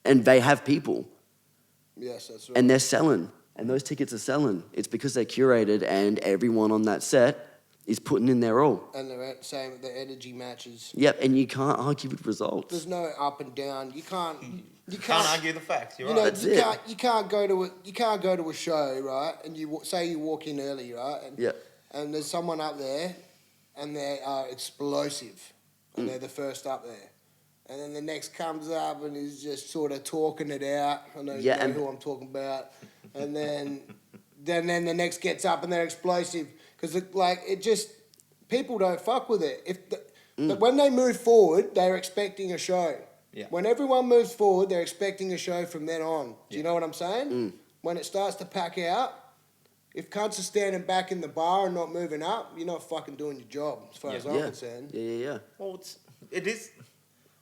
And they have people, Yes, that's right. and they're selling, and those tickets are selling. It's because they're curated, and everyone on that set is putting in their all. And they're saying the energy matches. Yep, and you can't argue with results. There's no up and down. You can't. You Can't argue the facts. You're You know, right. That's you it. can't. You can't go to a. You can't go to a show, right? And you say you walk in early, right? And, Yeah. And there's someone up there, and they are explosive, and they're the first up there. And then the next comes up and is just sort of talking it out. I know Yeah, you know and- who I'm talking about. And then the next gets up and they're explosive because it just people don't fuck with it. But when they move forward, they're expecting a show. Yeah. When everyone moves forward, they're expecting a show from then on. Do you Yeah. know what I'm saying? When it starts to pack out, if cunts are standing back in the bar and not moving up, you're not fucking doing your job, as far as I'm Yeah. concerned. Yeah. Well, it is.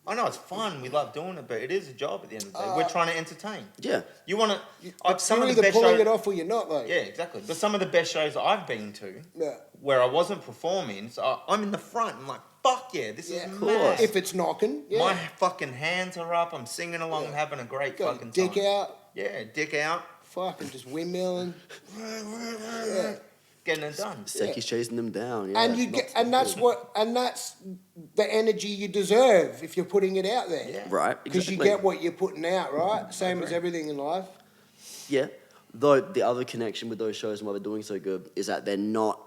I know it's fun. We love doing it, but it is a job at the end of the day. We're trying to entertain. Yeah. You want to. Some You're of the either best pulling shows. it off or you're not, though. Yeah, exactly. But some of the best shows I've been to, Yeah. where I wasn't performing, so I'm in the front. I'm like, fuck yeah, this Yeah. is Of mad. If it's knocking, yeah. My fucking hands are up. I'm singing along, Yeah. having a great Got fucking your dick time. out, Yeah, dick out, fucking just windmilling. Yeah. getting it done. Seki's chasing them down. Yeah. And you Not get, so and that's good. that's the energy you deserve if you're putting it out there. Yeah. Right. Because Exactly. you get what you're putting out, right? Same as everything in life. Yeah. Though the other connection with those shows and why they're doing so good is that they're not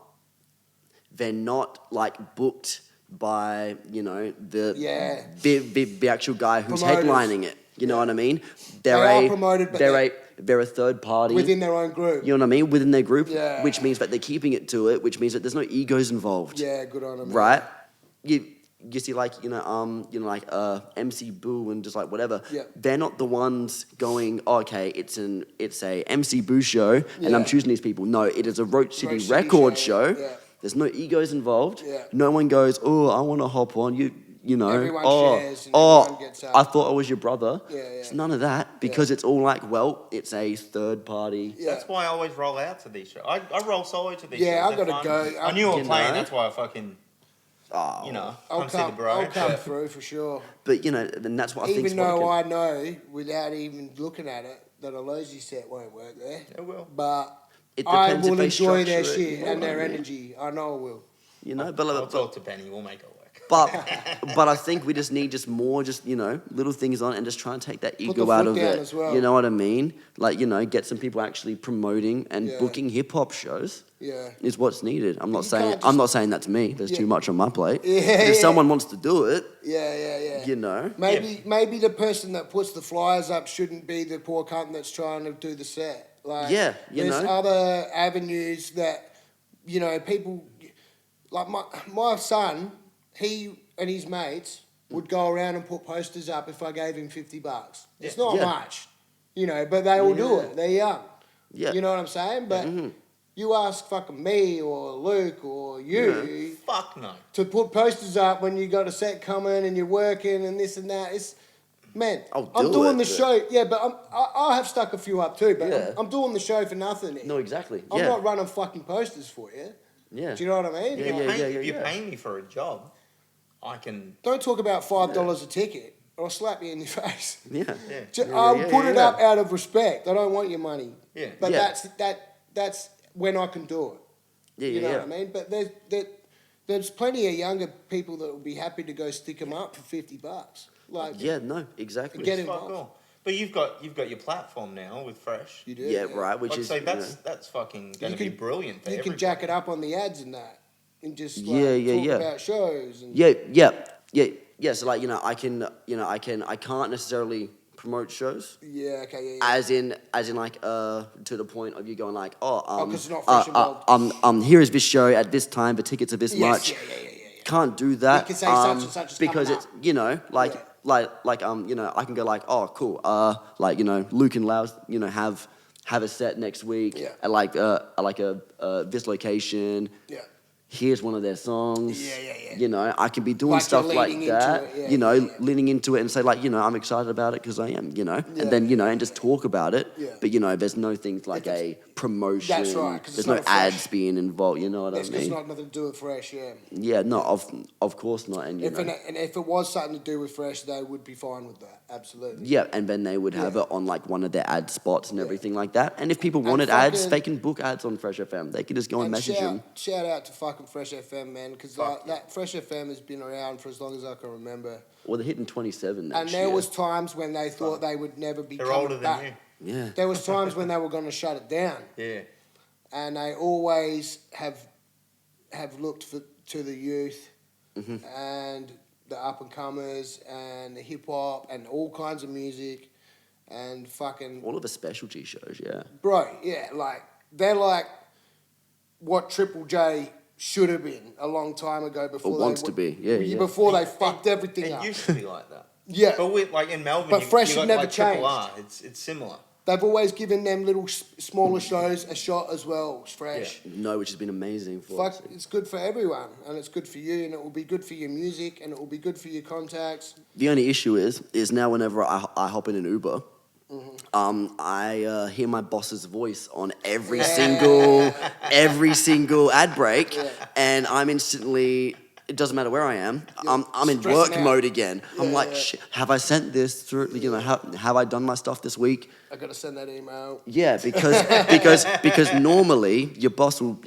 like booked by, you know, the actual guy who's Promoters. headlining it. You know what I mean? They are promoted, but they're a third party Within their own group. You know what I mean? Within their group, Yeah. which means that they're keeping it to it, which means that there's no egos involved. Yeah, good on them. Right? You see, like MC Boo and just like whatever. Yeah. They're not the ones going, oh, okay, it's a MC Boo show, and Yeah. I'm choosing these people. No, it is a Roach City Roach City record show, show. yeah. There's no egos involved. Yeah. No one goes, oh, I want to hop on. You know, Everyone oh, shares and oh, everyone gets up. I thought I was your brother. Yeah. It's none of that because it's all like, well, it's a third party. Yeah. That's why I always roll out to these shows. I roll solo to these Yeah, shows. I They're gotta fun. go. I knew I You was playing. know? That's why I fucking, Oh, I'll see the come, bro. I'll come Yeah. through for sure. But, you know, and that's what I think. Even though I know, without even looking at it, that a Lozy set won't work there. It will. But It I depends if will they enjoy their structure it, shit you know and their what I mean? energy. I know I will. You know, I'll talk to Benny. We'll make it work. but I think we just need more little things on and just try and take that the ego foot out of down it. as well. You know what I mean? Like, you know, get some people actually promoting and Yeah. booking hip hop shows Yeah. is what's needed. I'm not You saying can't I'm not saying that's me. There's Yeah. too much on my plate. Yeah, But if yeah. someone wants to do it, Yeah. you know. Maybe the person that puts the flyers up shouldn't be the poor cunt that's trying to do the set. Like, Yeah, you there's know. other avenues that, you know, people like my son. He and his mates would go around and put posters up if I gave him $50. It's not Yeah. much, you know, but they will do Yeah. it. They're young. Yeah. You know what I'm saying? But you ask fucking me or Luke or you. Fuck no. To put posters up when you got a set coming and you're working and this and that, Man, I'll I'm do doing it, the but- show. Yeah, but I have stuck a few up too. But Yeah. I'm doing the show for nothing. No, exactly. I'm Yeah. not running fucking posters for you. Yeah. Do you know what I mean? If Yeah, you Like, pay, yeah, if you yeah. pay me for a job, I can. Don't talk about $5 a ticket, or I'll slap you in your face. Yeah. Yeah. I'll yeah, put it yeah. up out of respect. I don't want your money. Yeah. But Yeah. that's when I can do it. Yeah, You yeah, know yeah. what I mean? But there's plenty of younger people that will be happy to go stick them up for $50. Like, Yeah, no, exactly. Get It's fuck involved. all. But you've got your platform now with Fresh. you do. Yeah, right. Which Like, is so you know, that's fucking going You to be can- brilliant for You everybody. can jack it up on the ads and that, and just like, Yeah, yeah, talk yeah. about shows. And yeah. So like I can't necessarily promote shows. Yeah, okay, yeah. As in like to the point of you going like, 'cause it's not fresh involved. here is this show at this time, the tickets are this Yes, much. yeah. Can't do that. You can say such and such is because coming it's up. you know like Yeah. I can go like, oh cool, Luke and Laos have a set next week Yeah. at this location. Yeah. Here's one of their songs. Yeah. You know, I can be doing Like stuff you're like leaning into that. it, yeah. Leaning into it and say like, I'm excited about it because I am, Yeah. and then and just talk about it. Yeah. But there's no things like a promotion. That's right, 'cause it's there's no not a fresh- ads being involved. You know what It's I 'cause it's mean? not nothing to do with Fresh, yeah. Yeah, no, of course not. And And if it was something to do with Fresh, they would be fine with that. Absolutely. yeah, and then they would have Yeah. it on like one of their ad spots and everything like that. And if people And wanted ads, fucking- they can book ads on Fresh FM. They can just go and message them. Shout out to fucking Fresh FM, man, because that Fresh FM has been around for as long as I can remember. Well, they're hitting 27 next And there year. was times when they thought they would never be They're coming older than back. you. Yeah. There was times when they were going to shut it down, Yeah. and they always have looked to the youth Mm-hmm. and the up and comers and the hip hop and all kinds of music and fucking All of the specialty shows, yeah. bro, yeah, like they're like what Triple J should have been a long time ago before Or they wants to be, yeah. before they fucked everything It up. used to be like that. Yeah. But with like in Melbourne, But Fresh you had got never like Triple changed. R. It's similar. They've always given them little smaller shows a shot as well. It's Fresh. No, which has been amazing for Fuck, us. it's good for everyone, and it's good for you, and it will be good for your music, and it will be good for your contacts. The only issue is now whenever I hop in an Uber, Mm-hmm. I hear my boss's voice on every single ad break, and I'm instantly. It doesn't matter where I am. I'm in stressing work out. mode again. I'm like, yeah. shit, have I sent this through? Have I done my stuff this week? I gotta send that email. Yeah, because normally your boss will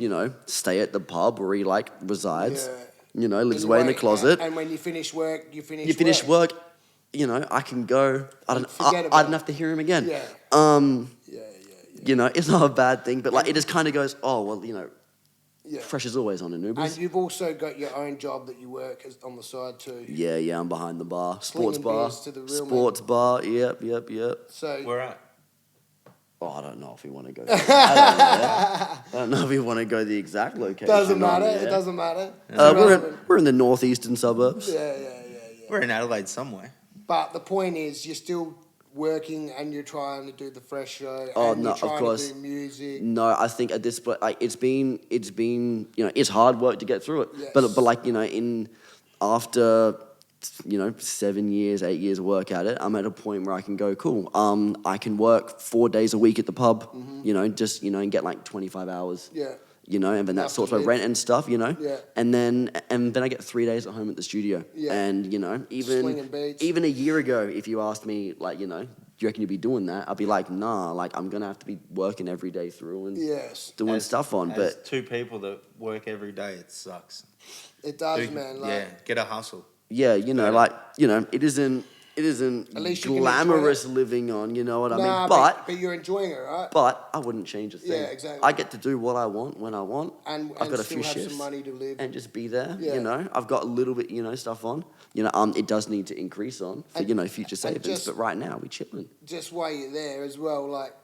stay at the pub where he resides. Yeah. Lives away in the closet. And when you finish work, you finish. You finish work, I can go. I Forget about don't have to hear him again. Yeah. It's not a bad thing, but it just kind of goes, oh well, Yeah. Fresh is always on an Uber. And you've also got your own job that you work on the side too. Yeah, I'm behind the bar, sports Slinging bar, beers to the real sports bar. Yep. So Where at? Oh, I don't know if we want to go. I don't know if we want to go the exact location. doesn't matter. on there. It doesn't matter. It's We're irrelevant. we're in the northeastern suburbs. Yeah. We're in Adelaide somewhere. But the point is, you're still working and you're trying to do the Fresh show. Oh, and no, you're of trying course. to do music. No, I think at this point, it's been it's hard work to get through it. Yes. But in after 7 years, 8 years of work at it, I'm at a point where I can go, cool. I can work 4 days a week at the pub. And get 25 hours. Yeah. And then that Enough sorts to my live. rent and stuff. Yeah. And then I get 3 days at home at the studio. Yeah. And Slinging beats. even a year ago, if you asked me do you reckon you'd be doing that? I'd be like, nah. I'm gonna have to be working every day through and Yes. doing stuff on. As But two people that work every day, it sucks. It does, Do- man. yeah, get a hustle. yeah, it isn't At least you can glamorous living on. You know what I Nah, mean? But you're enjoying it, right? but I wouldn't change a thing. Yeah, exactly. I get to do what I want when I want. And I've got a still few have shifts some money to live. and just be there. Yeah. I've got a little bit stuff on. It does need to increase on for future savings. just- But right now we chilling. Just while you're there as well, like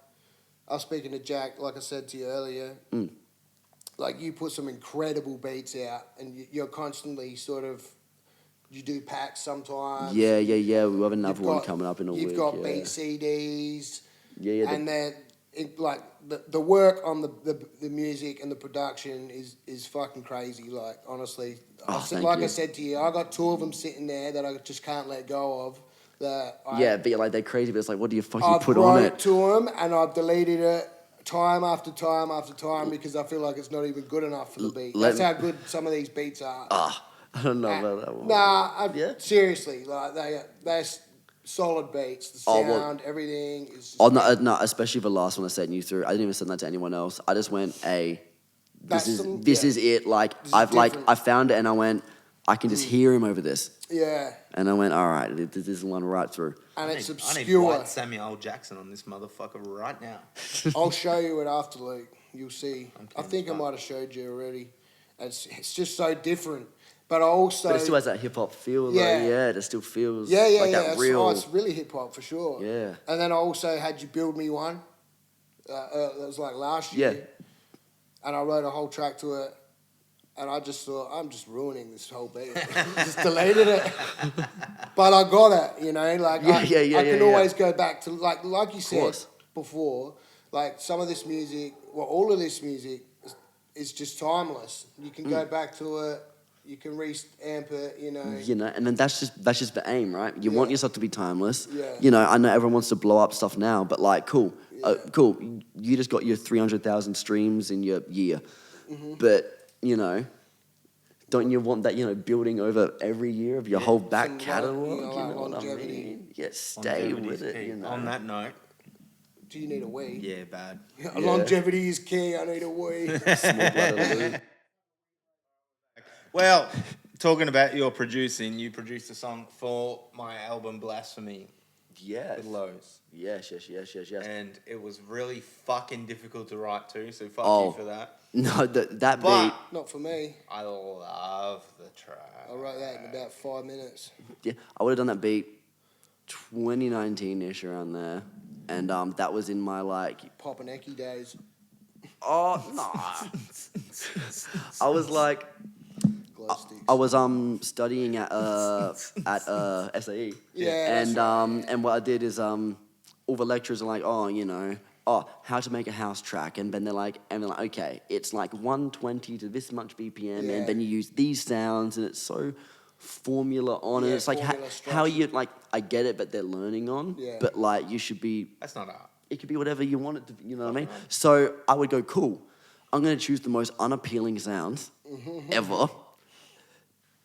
I was speaking to Jack, like I said to you earlier, like you put some incredible beats out, and you're constantly you do packs sometimes. Yeah. We have another You've one got- coming up in a week. You've got yeah. beat CDs. Yeah. And then the work on the music and the production is fucking crazy. Like honestly, Oh, thank like I you. said to you, I got 2 of them sitting there that I just can't let go of. that but you're like, they're crazy, but it's like, what do you fucking I've put wrote on it it? to them and I've deleted it time after time after time because I feel like it's not even good enough for the beat. let That's me- how good some of these beats are. I don't know about that one. Nah, seriously, like they're solid beats. The Oh, sound, well- everything is just Oh, no, especially the last one I sent you through. I didn't even send that to anyone else. I just went, That's this is it. Like, This is I different. found it and I went, I can just hear him over this. Yeah, And I went, all right, this is one right through. and it's I need obscure. White Samuel L. Jackson on this motherfucker right now. I'll show you it after, Luke. You'll see. I keen think as I fuck. might have showed you already. It's just so different. But I also But it still has that hip hop feel, though. Yeah. Yeah, it still feels yeah, like that it's, real. it's really hip hop for sure. Yeah. And then I also had you build me one. That was like last year. Yeah. And I wrote a whole track to it. And I just thought, I'm just ruining this whole beat. Just deleted it. But I got it, you know. Like I can always go back to like you said course. before. Like some of this music, well, all of this music is just timeless. You can go back to it. You can re-amp it, you know. You know, and then that's just the aim, right? You want yourself to be timeless. Yeah. You know, I know everyone wants to blow up stuff now, but like, cool. You just got your 300,000 streams in your year, but you know, don't you want that? You know, building over every year of your whole back Some, like, catalog. you know, You like know what I longevity. mean? Yeah, stay Longevity's with it. key. You know. On that note, Do you need a wee? yeah, bad. Longevity is key. I need a wee. Small blooded Lou. Well, talking about your producing, you produced a song for my album Blasphemy Yes. with Lowe's. Yes. And it was really fucking difficult to write to, so fuck Oh. you for that. No, that But beat. Not for me. I love the track. I wrote that in about 5 minutes. Yeah, I would have done that beat 2019-ish around there, and that was in my like. Pop and Eki days. Oh nah. I was like, Glow sticks. I was studying at SAE. Yeah, And that's right, and what I did is all the lecturers are like, oh, you know, how to make a house track, and then they're like, okay, it's like 120 to this much BPM, Yeah. and then you use these sounds, and it's so formula on it. Yeah, It's like formula how you structure. like, I get it, but they're learning on. Yeah. But like you should be. That's not art. It could be whatever you want it to be, you know what I mean? So I would go, cool, I'm going to choose the most unappealing sounds ever.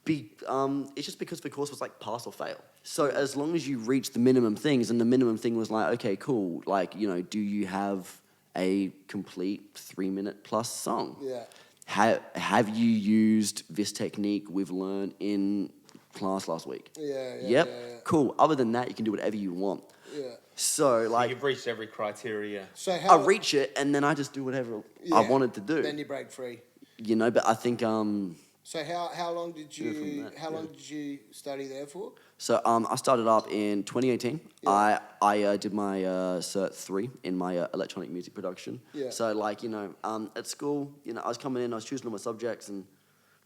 It's just because the course was like pass or fail. So as long as you reach the minimum things, and the minimum thing was like, okay, cool, like, you know, do you have a complete 3-minute plus song? Yeah. Have you used this technique we've learned in class last week? Yeah. Yep, cool. Other than that, you can do whatever you want. Yeah. So, like, You've reached every criteria. So I how? reach it, and then I just do whatever I Yeah. wanted to do. Then you break free. You know, but I think So how long did from you that, did you study there for? so. I started up in 2018. Yeah. I did my Cert 3 in my electronic music production. Yeah. So like, you know, at school, you know, I was coming in, I was choosing all my subjects, and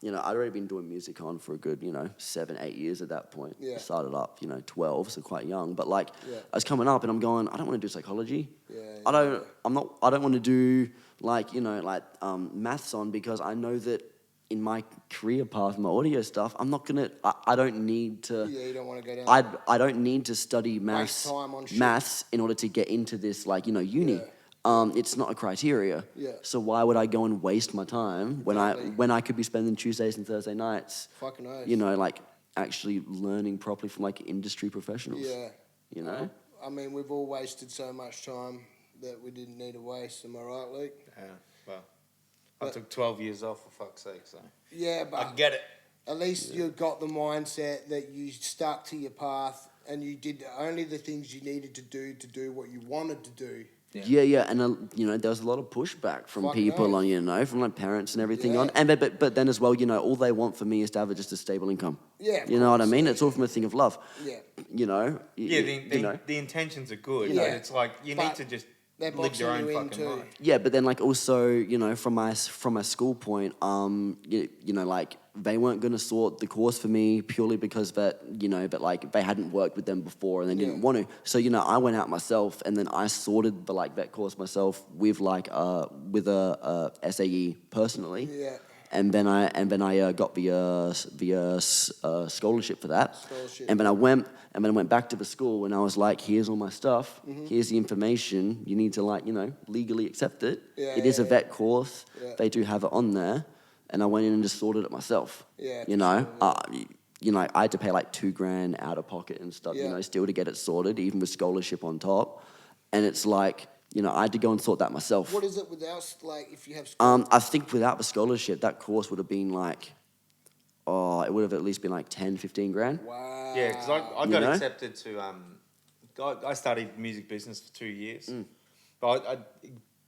you know, I'd already been doing music on for a good, you know, 7-8 years at that point. Yeah. I started up, you know, 12, so quite young. But like, Yeah. I was coming up, and I'm going, I don't want to do psychology. Yeah, I don't want to do like, you know, like maths on, because I know that in my career path, my audio stuff, I'm not gonna. I don't need to. Yeah, you don't want to go down. I don't need to study maths time on shit. maths in order to get into this, like, you know, uni. Yeah. It's not a criteria. Yeah. So why would I go and waste my time Exactly. when I could be spending Tuesdays and Thursday nights, Fucking oath. you know, like actually learning properly from like industry professionals. Yeah. You know? I mean, we've all wasted so much time that we didn't need to waste. Am I right, Luke? Yeah, well, I took 12 years off, for fuck's sake, so. Yeah, but I get it. at least you got the mindset that you stuck to your path and you did only the things you needed to do what you wanted to do. Yeah, and you know, there was a lot of pushback from Fucking people oath. on, you know, from like parents and everything Yeah. on, and but then as well, you know, all they want for me is to have just a stable income. Yeah, of you know what I course, mean? yeah. It's all from a thing of love. Yeah. You know. Yeah, you know. the intentions are good, Yeah. but it's like you But need to just they're live your own boxing you in fucking too. life. Yeah, but then like also, you know, from my school point, you know, like they weren't gonna sort the course for me purely because that, you know, but like they hadn't worked with them before and they didn't Yeah. want to. So, you know, I went out myself and then I sorted the like that course myself with like with a SAE personally. Yeah. and then I got the scholarship for that. Scholarship. And then I went back to the school, and I was like, here's all my stuff. Here's the information. You need to legally accept it. Yeah, It is a yeah, vet course. Yeah. They do have it on there, and I went in and just sorted it myself. Yeah, You for know. sure, I had to pay like $2,000 out of pocket and stuff. Yeah. Still to get it sorted, even with scholarship on top. And it's like, I had to go and sort that myself. What is it without, like, if you have... I think without the scholarship, that course would have been like, it would have at least been like 10, 15 grand. Wow. Yeah, because I You got know? accepted to I studied music business for 2 years, but I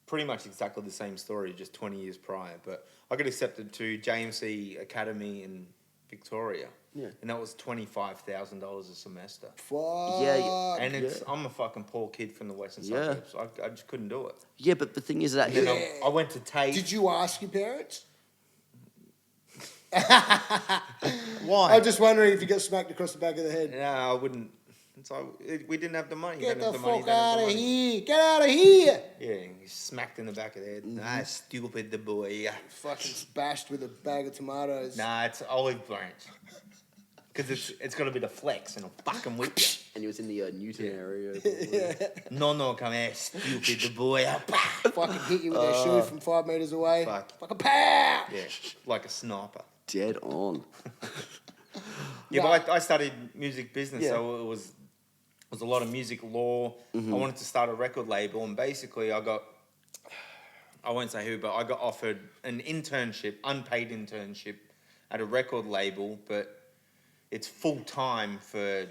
pretty much exactly the same story, just 20 years prior. But I got accepted to JMC Academy in Victoria, and that was $25,000 a semester. Fuck. Yeah, And I'm a fucking poor kid from the western Yeah. suburbs. I just couldn't do it. Yeah, but the thing is that And then I went to Tate. Did you ask your parents? Why? I'm just wondering if you got smacked across the back of the head. No, I wouldn't. So we didn't have the money. Get Don't the have the money, fuck don't have out the of money. here. Get out of here. Yeah, he smacked in the back of the head. Ah, stupid the boy. Fucking bashed with a bag of tomatoes. Nah, it's olive branch. Because it's got a bit of flex and I'll fucking whip you. and he was in the Newton area. No, come here, stupid the boy. Fucking hit you with their shoe from 5 meters away. Fuck. Fucking pow. Yeah, like a sniper. Dead on. Yeah, but I studied music business, Yeah. so it was a lot of music law. I wanted to start a record label, and basically I won't say who, but I got offered an internship, unpaid internship, at a record label, but it's full time for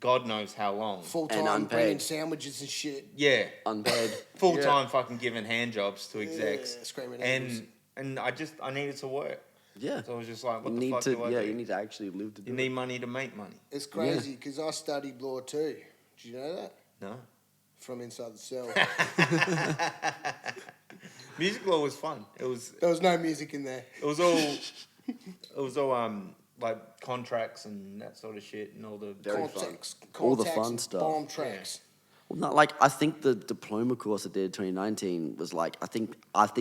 God knows how long. Full And time unpaid. bringing sandwiches and shit. Yeah, Unpaid. full time fucking giving hand jobs to execs, screaming angles. and I needed to work. Yeah. So I was just like, what You the need fuck to. do I Yeah, do? you need to actually live to do You it. need money to make money. It's crazy because I studied law too. Did you know that? No. From inside the cell. Music law was fun. There was no music in there. all like contracts and that sort of shit and all the Very fun. Contacts All the fun and stuff. Bomb tracks. Well, not like I think the diploma course I did in 2019 was like I think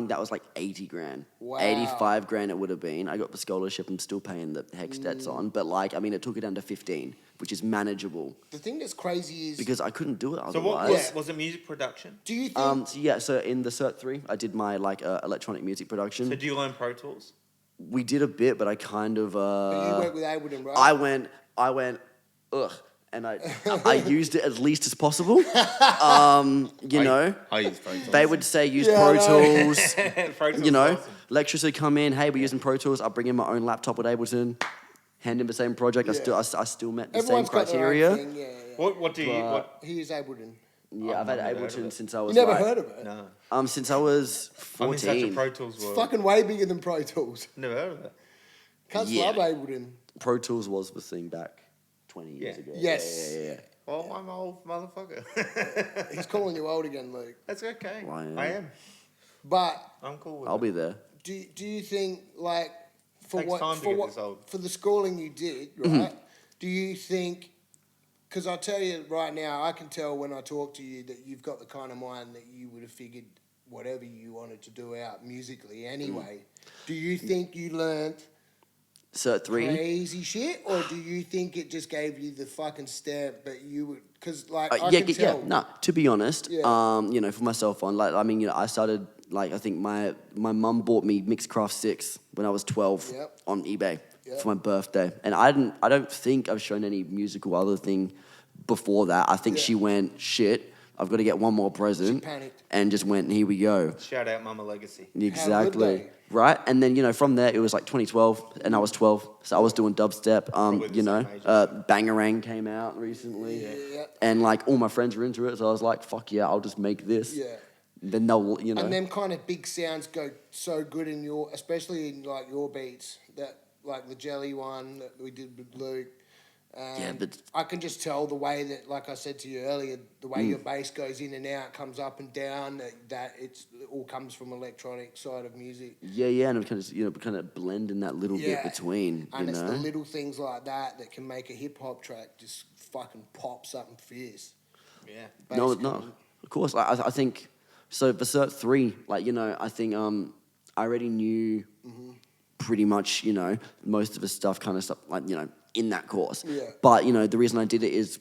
that was like 80 grand. Wow. 85 grand it would have been. I got the scholarship. I'm still paying the hex debts on, but like I mean, it took it down to 15, which is manageable The thing that's crazy is, because I couldn't do it So what otherwise. was it? Music production? do you think So in the Cert 3, I did my like electronic music production. So do you learn Pro Tools? We did a bit, but I kind of. but you work with Ableton, right? I went, ugh, and I used it as least as possible. You know, I use Pro Tools. they would say use Yeah, Pro I know. Tools. Pro Tools You know, is awesome. lecturers would come in, hey, we're using Pro Tools. I'll bring in my own laptop with Ableton, hand him the same project. Yeah. I still met the Everyone's same got their own criteria. thing, yeah. What do you what? He is Ableton. Yeah, I've had I've never heard of Ableton it. since I You was never like, heard of it? No. since I was I'm in such a 14. Pro Tools It's world. fucking way bigger than Pro Tools. Never heard of it. Cunts Yeah. love Ableton. Pro Tools was the thing back 20 years Yeah. ago. Yes. Yeah. Well, I'm an old motherfucker. He's calling you old again, Luke. That's okay. Well, I am. I am. But I'm cool with I'll it. be there. do you think, like, for Takes what time to for get what this old. for the schooling you did, right? Do you think? Because I tell you right now, I can tell when I talk to you that you've got the kind of mind that you would have figured whatever you wanted to do out musically anyway. Do you think you learned Cert 3. crazy shit, or do you think it just gave you the fucking step? But you would, because like I yeah, can yeah, tell. no. To be honest, Yeah. you know, for myself, I started like I think my mum bought me Mixcraft 6 when I was 12 Yep. on eBay Yep. for my birthday, and I don't think I've shown any musical other thing before that. I think Yeah. she went shit. I've got to get one more present, panicked. and just went. Here we go. Shout out Mama Legacy. Exactly. they? Right, and then from there it was like 2012, and I was 12, so I was doing dubstep. Probably the You know, same age. Bangarang came out recently, Yeah. and like all my friends were into it, so I was like, "Fuck yeah, I'll just make this." Yeah. Then they'll, you know, And them kind of big sounds go so good in your, especially in like your beats, that like the Jelly one that we did with Luke. Yeah, but- I can just tell the way that, like I said to you earlier, the way your bass goes in and out, comes up and down. That it all comes from electronic side of music. yeah, and kind of blending that little bit between, And you it's know. the little things like that can make a hip hop track just fucking pop something fierce. Yeah. No, Bass no, going. of course. I think so. For Cert 3, like I think I already knew pretty much, most of the stuff kind of stuff like, in that course. Yeah. But, the reason I did it is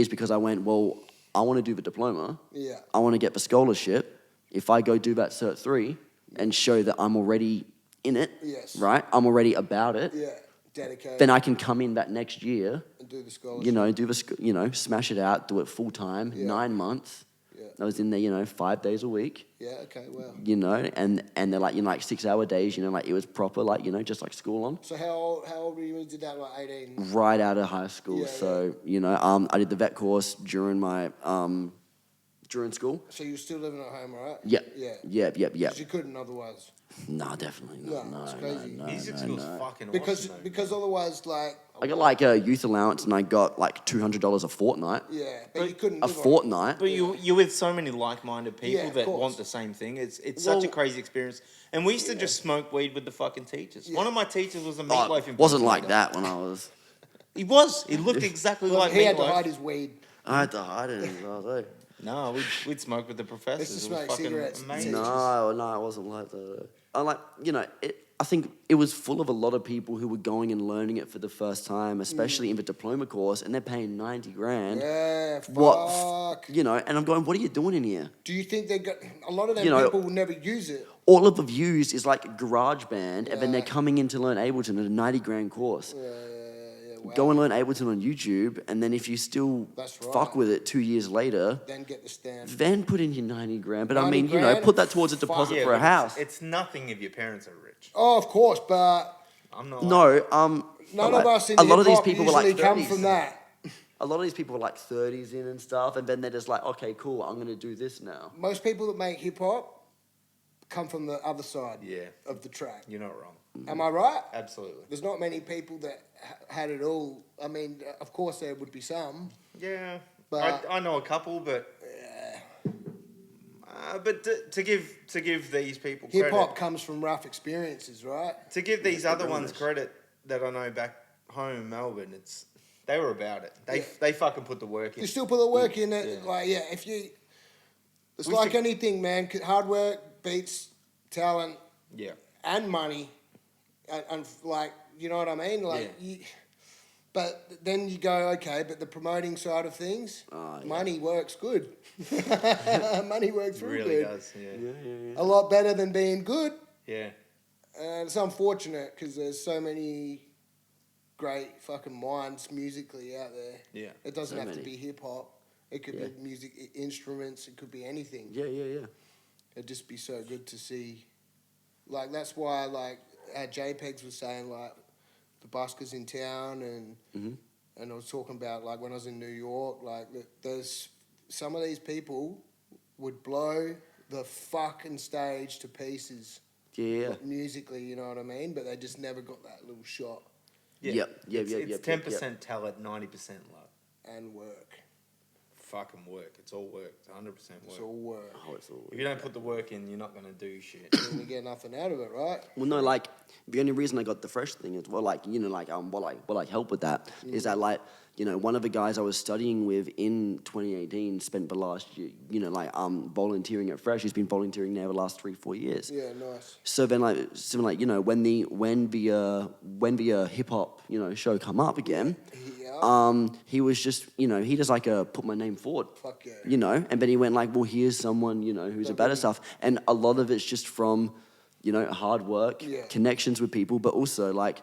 because I went, well, I want to do the diploma. Yeah. I want to get the scholarship. If I go do that Cert 3 and show that I'm already in it, Yes. right? I'm already about it. Yeah. Dedicated. Then I can come in that next year, and do the scholarship. smash it out, do it full time, Yeah. 9 months. Yeah. I was in there, 5 days a week. Yeah. Okay. Well. And they're like, 6-hour days, like it was proper, like, just like school on. So how old were you when you did that? Like 18. Right out of high school. Yeah, So, I did the vet course during my, during school. So you were still living at home, right? Yep. Yeah. Yep. 'Cause you couldn't otherwise. No, definitely not. No, No, it's crazy. Music school's fucking Because awesome, though. because otherwise, like. I got like a youth allowance and I got like $200 a fortnight. Yeah, but you couldn't. A live on it. fortnight. But you're with so many like-minded people Yeah, of that course. want the same thing. It's such a crazy experience. And we used to just smoke weed with the fucking teachers. Yeah. One of my teachers was a Oh, Meatloaf it wasn't like impersonator. that when I was. He was. He looked exactly Well, like he had to Meatloaf. hide his weed. I had to hide it as well, though. No, we'd smoke with the professors. Used to It was smoke fucking cigarettes. amazing. No, it wasn't like that. I like, I think it was full of a lot of people who were going and learning it for the first time, especially in the diploma course, and they're paying 90 grand. Yeah, fuck. What, and I'm going, what are you doing in here? Do you think they got a lot of them You know- people will never use it? All of the views is like GarageBand, and then they're Yeah. coming in to learn Ableton at a 90 grand course. Yeah, wow. Go and learn Ableton on YouTube, and then if you still That's fuck right. with it 2 years later, Then get the stand. then put in your 90 grand. But 90 I mean, grand? put that towards a Fuck. deposit Yeah, for a but house. It's nothing if your parents are rich. Oh, of course, but I'm not. No, none but of us in a lot of these hip-hop people were like usually come 30s. from that. A lot of these people were like 30s in and stuff, and then they're just like, okay, cool, I'm gonna do this now. Most people that make hip hop come from the other side Yeah. of the track. You're not wrong. Am I right? Absolutely. There's not many people that had it all. I mean, of course there would be some. Yeah. But- I know a couple, but. But to give these people Hip credit, hop comes from rough experiences, right? to give these other ones credit that I know back home in Melbourne, they were about it. They fucking put the work in. You still put the work in it. Yeah. Like, yeah, if you. It's We like should- anything, man. Hard work beats talent Yeah. and money. And like, you know what I mean? Like, Yeah. but then you go, okay, but the promoting side of things, yeah. money works good. Money works It real really good. does. Yeah. A lot better than being good. Yeah. And it's unfortunate because there's so many great fucking minds musically out there. Yeah. It doesn't So have to many. be hip hop. It could Yeah. be music, instruments. It could be anything. Yeah. It'd just be so good to see. Like, that's why, like, JPEGs was saying, like, the buskers in town, and I was talking about, like, when I was in New York, like, there's some of these people would blow the fucking stage to pieces Yeah. musically, you know what I mean? But they just never got that little shot Yeah. Yep. It's 10% talent, 90% luck. and work. Fucking work. It's all work. It's 100% work. It's all work. Oh, it's all If you don't put the work in, you're not gonna do shit. You're going to get nothing out of it, right? Well, no, like the only reason I got the fresh thing is what I help with that is that like one of the guys I was studying with in 2018 spent the last year volunteering at Fresh. He's been volunteering now the last 3-4 years. Yeah, nice. So then when the hip hop show come up again, he was just he just like put my name forward. Fuck yeah. And then he went like, well, here's someone who's about it stuff, and a lot of it's just from hard work, Yeah. connections with people, but also like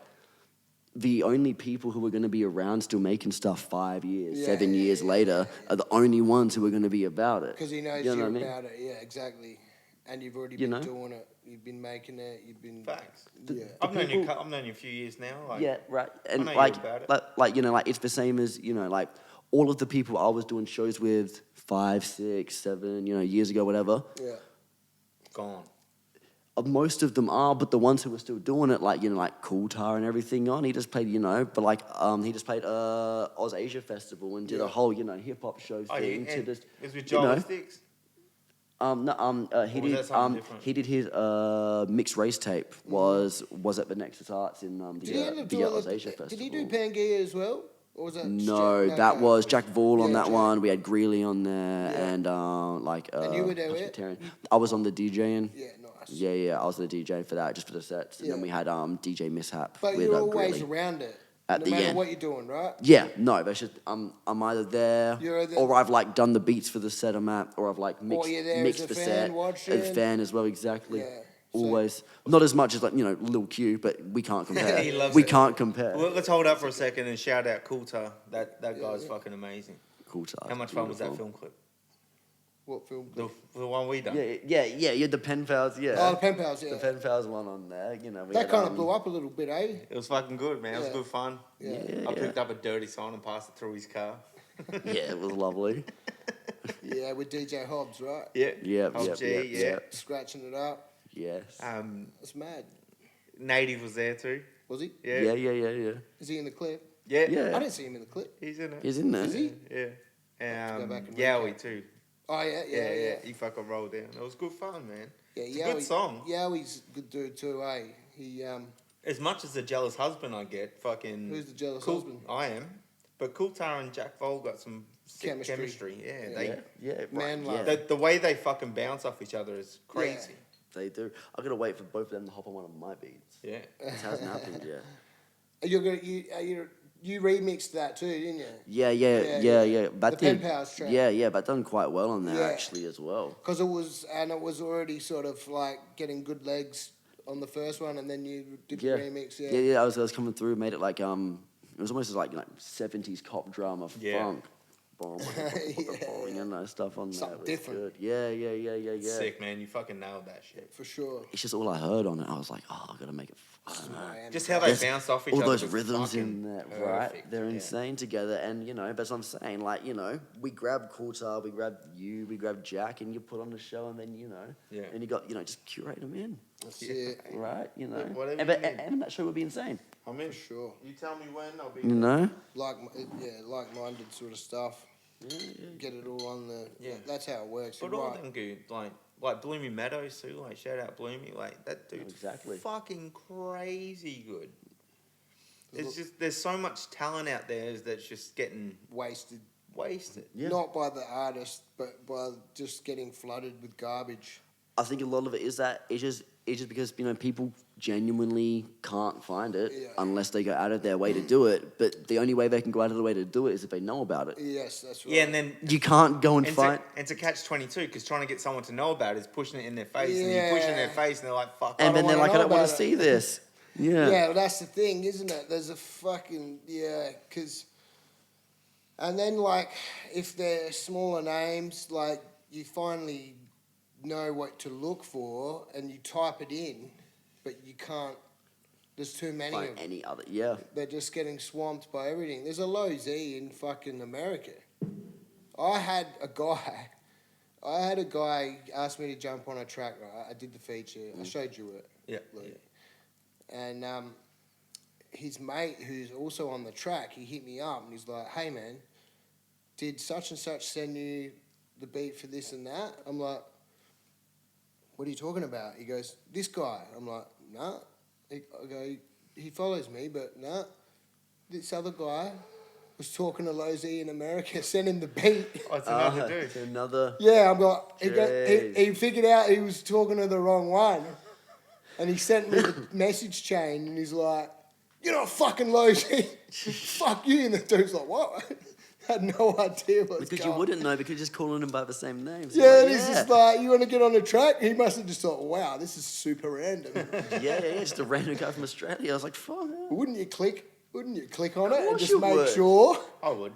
the only people who are going to be around still making stuff 5 years, 7 years later are the only ones who are going to be about it. Because he knows You know you're what I mean? about it. Yeah, exactly. And you've already You been know? doing it. You've been making it. You've been. Facts. Yeah. I've known you. people- I've known you a few years now. Like, Yeah, right. And know like, you're about it. like it's the same as like all of the people I was doing shows with 5, 6, 7, years ago, whatever. Yeah. Gone. Most of them are, but the ones who were still doing it, like Cool Tar and everything on, he just played, but like he just played Oz Asia Festival and did a whole hip hop show Oh, thing yeah. to just It was with you know, Joel Sticks. he Or was did that something different? he did his mixed race tape was at the Nexus Arts in Did he end up the doing Oz Asia Festival. Did he do Pangea as well? Or was that No, Jack- that okay. was Jack Vaughn on Yeah, that Jack. one. We had Greeley on there, Yeah. and And you were there with? Presbyterian. I was on the DJing. Yeah, nice. house. Yeah. I was the DJ for that, just for the sets, and then Yeah. we had DJ Mishap. But with, you're always Greeley. around it, At no the matter end. what you're doing, right? Yeah, no, that's just I'm either there, You're there- or I've like done the beats for the set I'm at, or I've like mixed, you're there mixed as a the fan set, watching. as fan as well, exactly. Yeah, so- Always, not as much as like Lil Q, but we can't compare. He loves we it. can't compare. Well, let's hold up for a second and shout out Coulter. That guy's fucking amazing. Cool time. How much fun was that film clip? What film? The one we done. Yeah. You had the pen pals, yeah. Oh, the pen pals, yeah. The pen pals one on there, we That had, kind of blew up a little bit, eh? It was fucking good, man. It was Yeah. good fun. Yeah. I picked up a dirty sign and passed it through his car. Yeah, it was lovely. Yeah, with DJ Hobbs, right? Yeah. Yeah, Oh, yeah, gee, yeah, yeah. yeah. Scratching it up. Yes. That's mad. Native was there too. Was he? Yeah. Yeah. Is he in the clip? Yeah. Yeah. I didn't see him in the clip. He's in it. He's in there. Is he? Yeah. go back and Yowie recap. too. Oh, yeah. He fucking rolled in. It was good fun, man. Yeah, It's a good song. Yowie's a good dude too, eh? He, As much as the jealous husband I get, fucking. Who's the jealous Cool- husband? I am. But Coulter and Jack Vole got some sick Chemistry. Yeah, Yeah, Man right, love. yeah. the way they fucking bounce off each other is crazy. They do. I gotta wait for both of them to hop on one of my beats. Yeah. It hasn't happened yet. You remixed that too, didn't you? Yeah. The That Pen did. Pals track. Yeah, but done quite well on there Yeah. actually as well. Because it was already sort of like getting good legs on the first one, and then you did Yeah. the remix. Yeah. I was coming through, made it like it was almost like 70s cop drama Yeah. funk. Boom, stuff on there. Something It was different. Good. Yeah. Sick, man. You fucking nailed that shit. For sure. It's just all I heard on it. I was like, oh, I gotta make it. I don't know. Just how they There's bounce off each all other. those was rhythms fucking in there, right? perfect. They're Yeah. insane together, and that's what I'm saying. Like, we grab Coulter, we grab you, we grab Jack, and you put on the show, and then Yeah. and you got just curate them in, That's Yeah. it. right? Whatever and, you but- need. and that show would be insane, I'm in. For sure. You tell me when, I'll be Like-minded sort of stuff. Get it all on the. Yeah. That's how it works. But You're all right. them good, like Bloomy Meadows too. Like shout out Bloomy, like that dude's Exactly. fucking crazy good. It's just there's so much talent out there that's just getting Wasted. wasted. Yeah. Not by the artist, but by just getting flooded with garbage. I think a lot of it is that it's just because people genuinely can't find it Yeah. unless they go out of their way to do it. But the only way they can go out of the way to do it is if they know about it. Yes, that's right. Yeah, and then You can't go and and find. to catch 22 because trying to get someone to know about it is pushing it in their face, and Yeah. you push it in their face, and they're like, "Fuck." And then they're wanna like, I know don't want about to it. see this. Yeah. Yeah, well, that's the thing, isn't it? There's a fucking because, and then like if they're smaller names, like you finally know what to look for, and you type it in, but you can't. There's too many of Find them. any other. Yeah. They're just getting swamped by everything. There's a low Z in fucking America. I had a guy ask me to jump on a track. Right, I did the feature. I showed you it. Yeah. Lee. And his mate, who's also on the track, he hit me up and he's like, "Hey man, did such and such send you the beat for this and that?" I'm like, "What are you talking about?" He goes, "This guy." I'm like, "Nah." I go, "He follows me, but nah." This other guy was talking to Low Z in America, sent him the beat. Oh, it's another dude. It's another. Yeah, I'm like, Jeez. he figured out he was talking to the wrong one. And he sent me the message chain and he's like, "You're not fucking Low Z." Fuck you. And the dude's like, "What?" Had no idea what's Because going you wouldn't know because you're just calling them by the same names. Yeah, and he's just like, "You want to get on the track?" He must have just thought, "Wow, this is super random." yeah, just a random guy from Australia. I was like, fuck. Wouldn't you click on it and course just you make would. sure? I would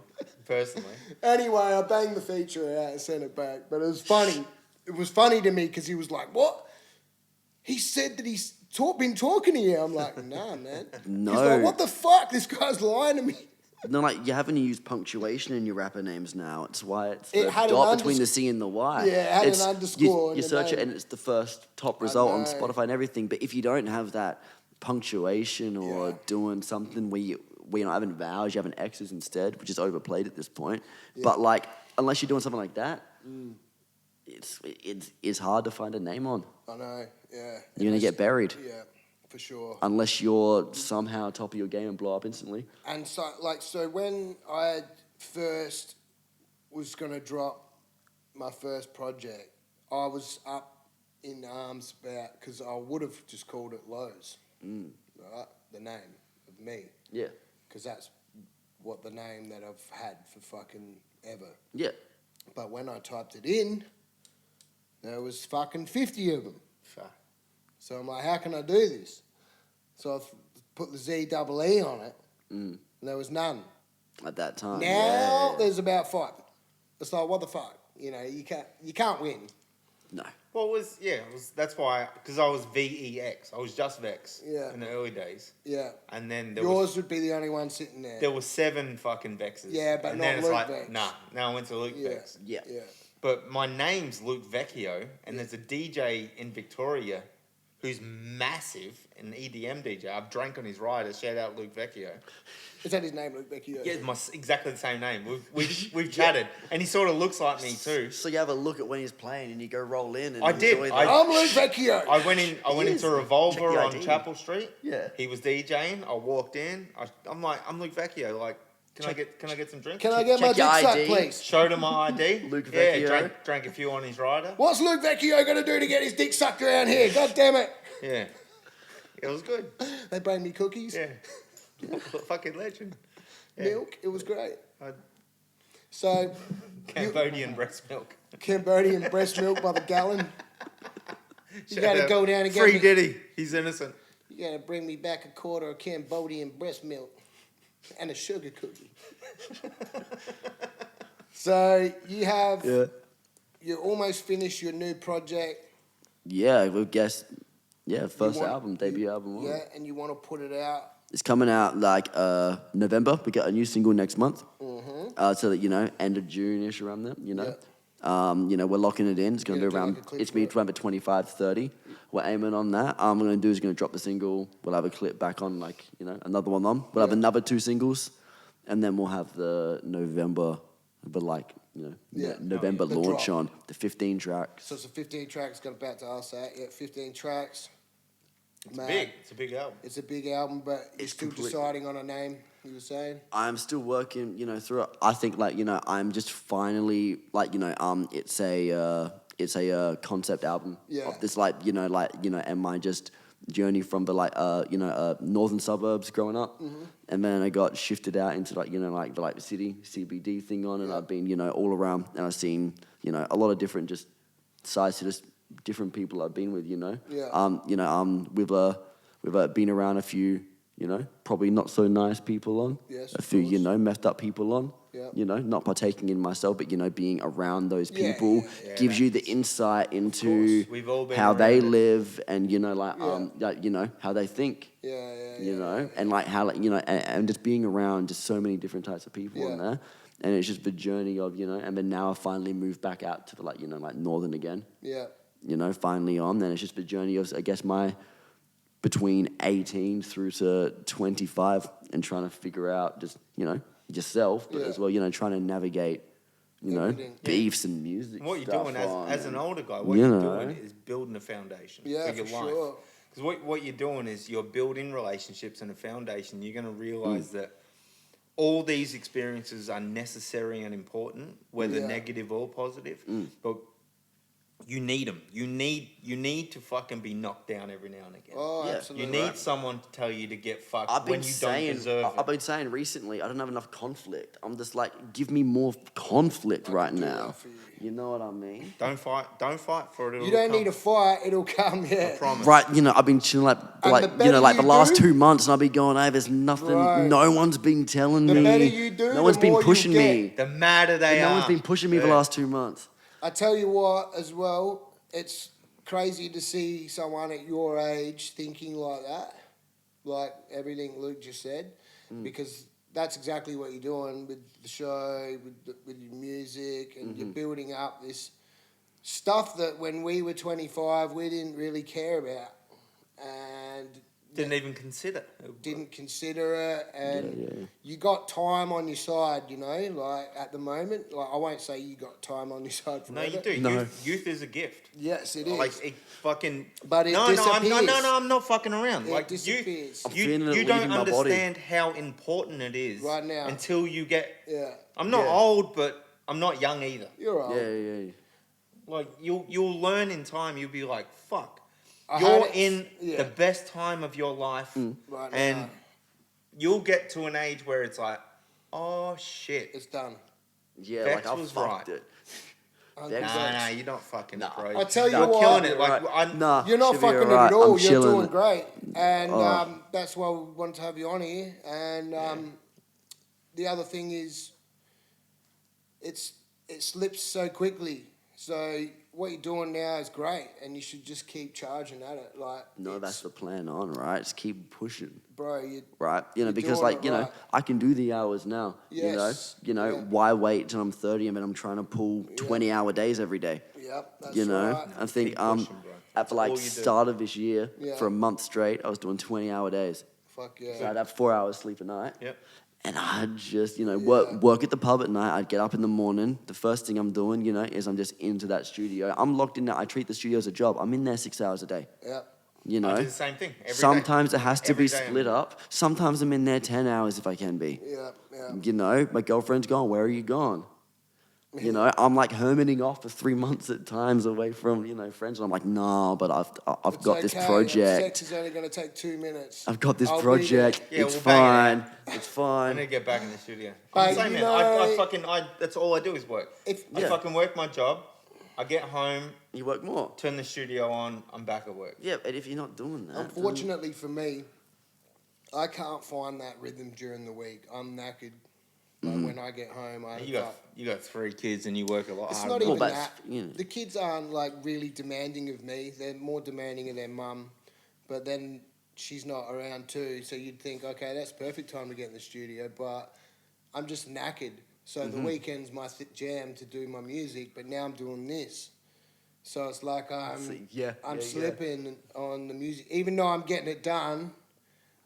personally. Anyway, I banged the feature out and sent it back. But it was funny. It was funny to me because he was like, "What?" He said that he's been talking to you. I'm like, "Nah, man." No. He's like, "What the fuck? This guy's lying to me." No, like you're having to use punctuation in your rapper names now. It's why it's It the had an dot between the C and the Y. Yeah, it had an It's- underscore in You the search it name. and it's the first top result on know. Spotify and everything. But if you don't have that punctuation or Yeah. doing something where you're not having vowels, you're having X's instead, which is overplayed at this point. But like, unless you're doing something like that, it's hard to find a name on. I know. Yeah. You're gonna get buried Yeah, for sure. unless you're somehow top of your game and blow up instantly. And so when I first was gonna drop my first project, I was up in arms about, because I would have just called it Lowe's, right? The name of me, Yeah. because that's what the name that I've had for fucking ever. Yeah. But when I typed it in, there was fucking 50 of them. Fuck. So I'm like, how can I do this? So I've put the Z-double-E on it, and there was none. At that time. Now yeah. there's about 5. It's like, what the fuck? You know, you can't win. No. Well, that's why, because I was VEX. I was just Vex Yeah. in the early days. Yeah. And then there Yours would be the only one sitting there. there was 7 fucking Vexes. Yeah, but and not then it's Luke like, Vex. nah, now I went to Luke Yeah. Vex. Yeah. Yeah. But my name's Luke Vecchio, and there's a DJ in Victoria who's massive, an EDM DJ. I've drank on his rider. Shout out Luke Vecchio. Is that his name, Luke Becky? Yeah, exactly the same name. We've chatted, and he sort of looks like me too. So you have a look at when he's playing and you go roll in and I did. enjoy that. I'm Luke Vecchio. I went into Revolver Check the on ID. Chapel Street. Yeah. He was DJing. I walked in. I'm like, I'm Luke Vecchio. Like, can I get some drinks? Can I get my Check dick your sucked, ID. please? Showed him my ID. Luke Yeah, Vecchio. drank a few on his rider. What's Luke Vecchio going to do to get his dick sucked around here? God damn it. Yeah. It was good. They bring me cookies, Yeah. Fucking legend. Yeah. milk. It was great. I- So, Cambodian breast milk. Cambodian breast milk by the gallon. You Shout got to out. go down and get Free me. Diddy. He's innocent. You got to bring me back a quarter of Cambodian breast milk and a sugar cookie. So, you have, Yeah. you almost finished your new project. Yeah, we guess. Yeah, first want- album, debut album. Yeah, and you want to put it out. It's coming out like November. We got a new single next month. So that end of June-ish around there. We're locking it in. It's gonna Gonna be do around. like a clip It's been for it? around 25 to 30. We're aiming on that. What we're gonna do is gonna drop the single. We'll have a clip back on another one on. We'll have another 2 singles, and then we'll have the November, November the launch drop. on the 15 tracks. So it's a 15 tracks. Got about to ask that. Yeah, 15 tracks. It's big. It's a big album. It's a big album, but you're It's still complete- deciding on a name. You were saying. I'm still working, through it. I think I'm just finally it's a concept album Yeah. of this and my just journey from the northern suburbs growing up, and then I got shifted out into the city CBD thing on, and Yeah. I've been all around, and I've seen a lot of different just sides to just different people I've been with, Yeah. we've been around a few. Probably not so nice people on. Yes, a of few, course. messed up people on. Yeah. Not partaking in myself, but, being around those Yeah, people yeah, gives you the that's- insight into We've all been how they around it. live and, how they think, Yeah. and how, and just being around just so many different types of people in Yeah. there. And it's just the journey of, and then now I finally moved back out to the, northern again, Yeah. finally on. Then it's just the journey of, I guess, my between 18 through to 25 and trying to figure out just, yourself, but Yeah. as well, trying to navigate, Everything. beefs and music What you're stuff doing on as an and- older guy, what you you're know. doing is building a foundation Yeah, for your for life. sure. Because what you're doing is you're building relationships and a foundation. You're going to realize that all these experiences are necessary and important, whether Yeah. negative or positive. But you need them. You need to fucking be knocked down every now and again. Oh, Yeah. absolutely. You need someone to tell you to get fucked I've been when you saying, don't deserve I've it. been saying recently, I don't have enough conflict. I'm just like, give me more conflict I right can do now. that for you. You know what I mean? Don't fight for it. It'll You don't come. need to fight; it'll come. Yeah. I promise. Right, I've been chilling the better the you last do- 2 months, and I've been going, hey, there's nothing, Right. no one's been telling The me. better you do, no the one's been more you pushing get. me. The madder they No are. one's been pushing me the Yeah. last 2 months. I tell you what, as well, it's crazy to see someone at your age thinking like that, like everything Luke just said, because that's exactly what you're doing with the show, with your music, and you're building up this stuff that when we were 25 we didn't really care about and Didn't even consider. didn't consider it, and Yeah. you got time on your side, like at the moment. Like I won't say you got time on your side No, forever. you do. No. Youth is a gift. Yes, it is. Like it fucking. But it no, disappears. I'm not fucking around. It like disappears. I'm you feeling it don't leaving my body. understand how important it is Right now. until you get. Yeah, I'm not Yeah. old, but I'm not young either. you're right. Yeah. like you'll learn in time. You'll be like, fuck, I you're had it- in yeah. the best time of your life, Right and now. you'll get to an age where it's like, oh shit, It's done. Yeah, Vex like I was fucked right. it. Uncle Vex. nah, Vex. you're not fucking Nah. it, bro. I tell you you're what, killing you're it. Like Nah, You're not should be fucking alright. it at all. I'm You're chilling doing it. great, and Oh. that's why we wanted to have you on here. And the other thing is, it slips so quickly. So what you're doing now is great, and you should just keep charging at it. Like No, that's the plan on, right? Just keep pushing. bro. You Right, you know, You're because doing like it you know, right. I can do the hours now. Yes, You know, yeah. why wait till I'm 30 and then I'm trying to pull 20-hour days every day? Yep, that's You know, right. I think Keep pushing, bro. at the all like you do. start of this year Yeah. for a month straight, I was doing 20-hour days. Fuck So yeah. I'd have 4 hours sleep a night. Yep. And I'd just, you know, Yeah. work at the pub at night. I'd get up in the morning. The first thing I'm doing, you know, is I'm just into that studio. I'm locked in there. I treat the studio as a job. I'm in there 6 hours a day. Yep. You I know, do the same thing. Every day. sometimes it has to Every be day I'm split in. up. Sometimes I'm in there 10 hours if I can be. Yep. Yep. You know, my girlfriend's gone. Where are you gone? You know, I'm like hermiting off for 3 months at times away from, you know, friends. And I'm like, no, but I've It's got this okay. project. Sex is only going to take 2 minutes. I've got this I'll be project. there. Yeah, It's we'll bang it fine. out. It's I fine. need to get back in the studio. But I'm the same, you man. I know- that's all I do is work. I Yeah. fucking work my job. I get home, You work more. turn the studio on, I'm back at work. Yeah, and if you're not doing that, then- Unfortunately for me, I can't find that rhythm during the week. I'm knackered. Like when I get home, You got 3 kids and you work a lot It's harder. not than even Well, me. that's- that. you know. The kids aren't like really demanding of me. They're more demanding of their mum. But then she's not around too, so you'd think, okay, that's perfect time to get in the studio. But I'm just knackered. So the weekend's my jam to do my music, but now I'm doing this. So it's like I'm yeah, slipping on the music, even though I'm getting it done.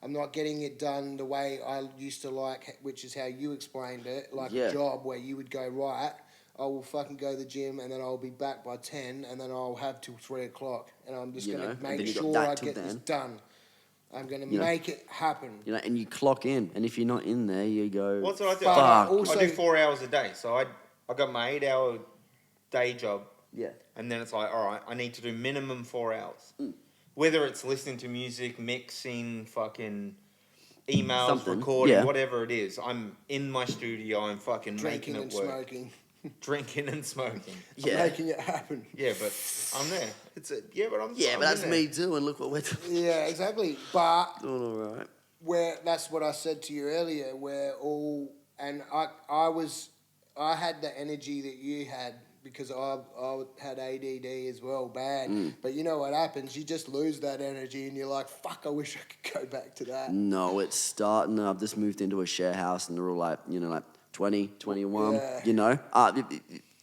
I'm not getting it done the way I used to like, which is how you explained it, like Yeah. a job where you would go, right, I will fucking go to the gym and then I'll be back by 10 and then I'll have till 3 o'clock and I'm just You going know, to and then make you got sure that I till get this then. done. I'm going to You know. make it happen. You know, and you clock in, and if you're not in there, you go. What's what I do? Fuck. I Also- do 4 hours a day. So I got my 8-hour day job. Yeah. And then it's like, all right, I need to do minimum 4 hours. Mm. Whether it's listening to music, mixing, fucking emails, Something, recording, yeah. whatever it is. I'm in my studio. I'm fucking Drinking making and it work. smoking. Drinking and smoking. Yeah. Making it happen. Yeah, but I'm there. I'm Yeah, I'm but that's in me there. too, and look what we're doing. Yeah, exactly. But Doing all right. where that's what I said to you earlier, where all and I had the energy that you had because I had ADD as well, bad. But you know what happens? You just lose that energy, and you're like, "Fuck! I wish I could go back to that." No, it's starting. I've just moved into a share house, and they're all like, you know, like 20, 21, Yeah. you know.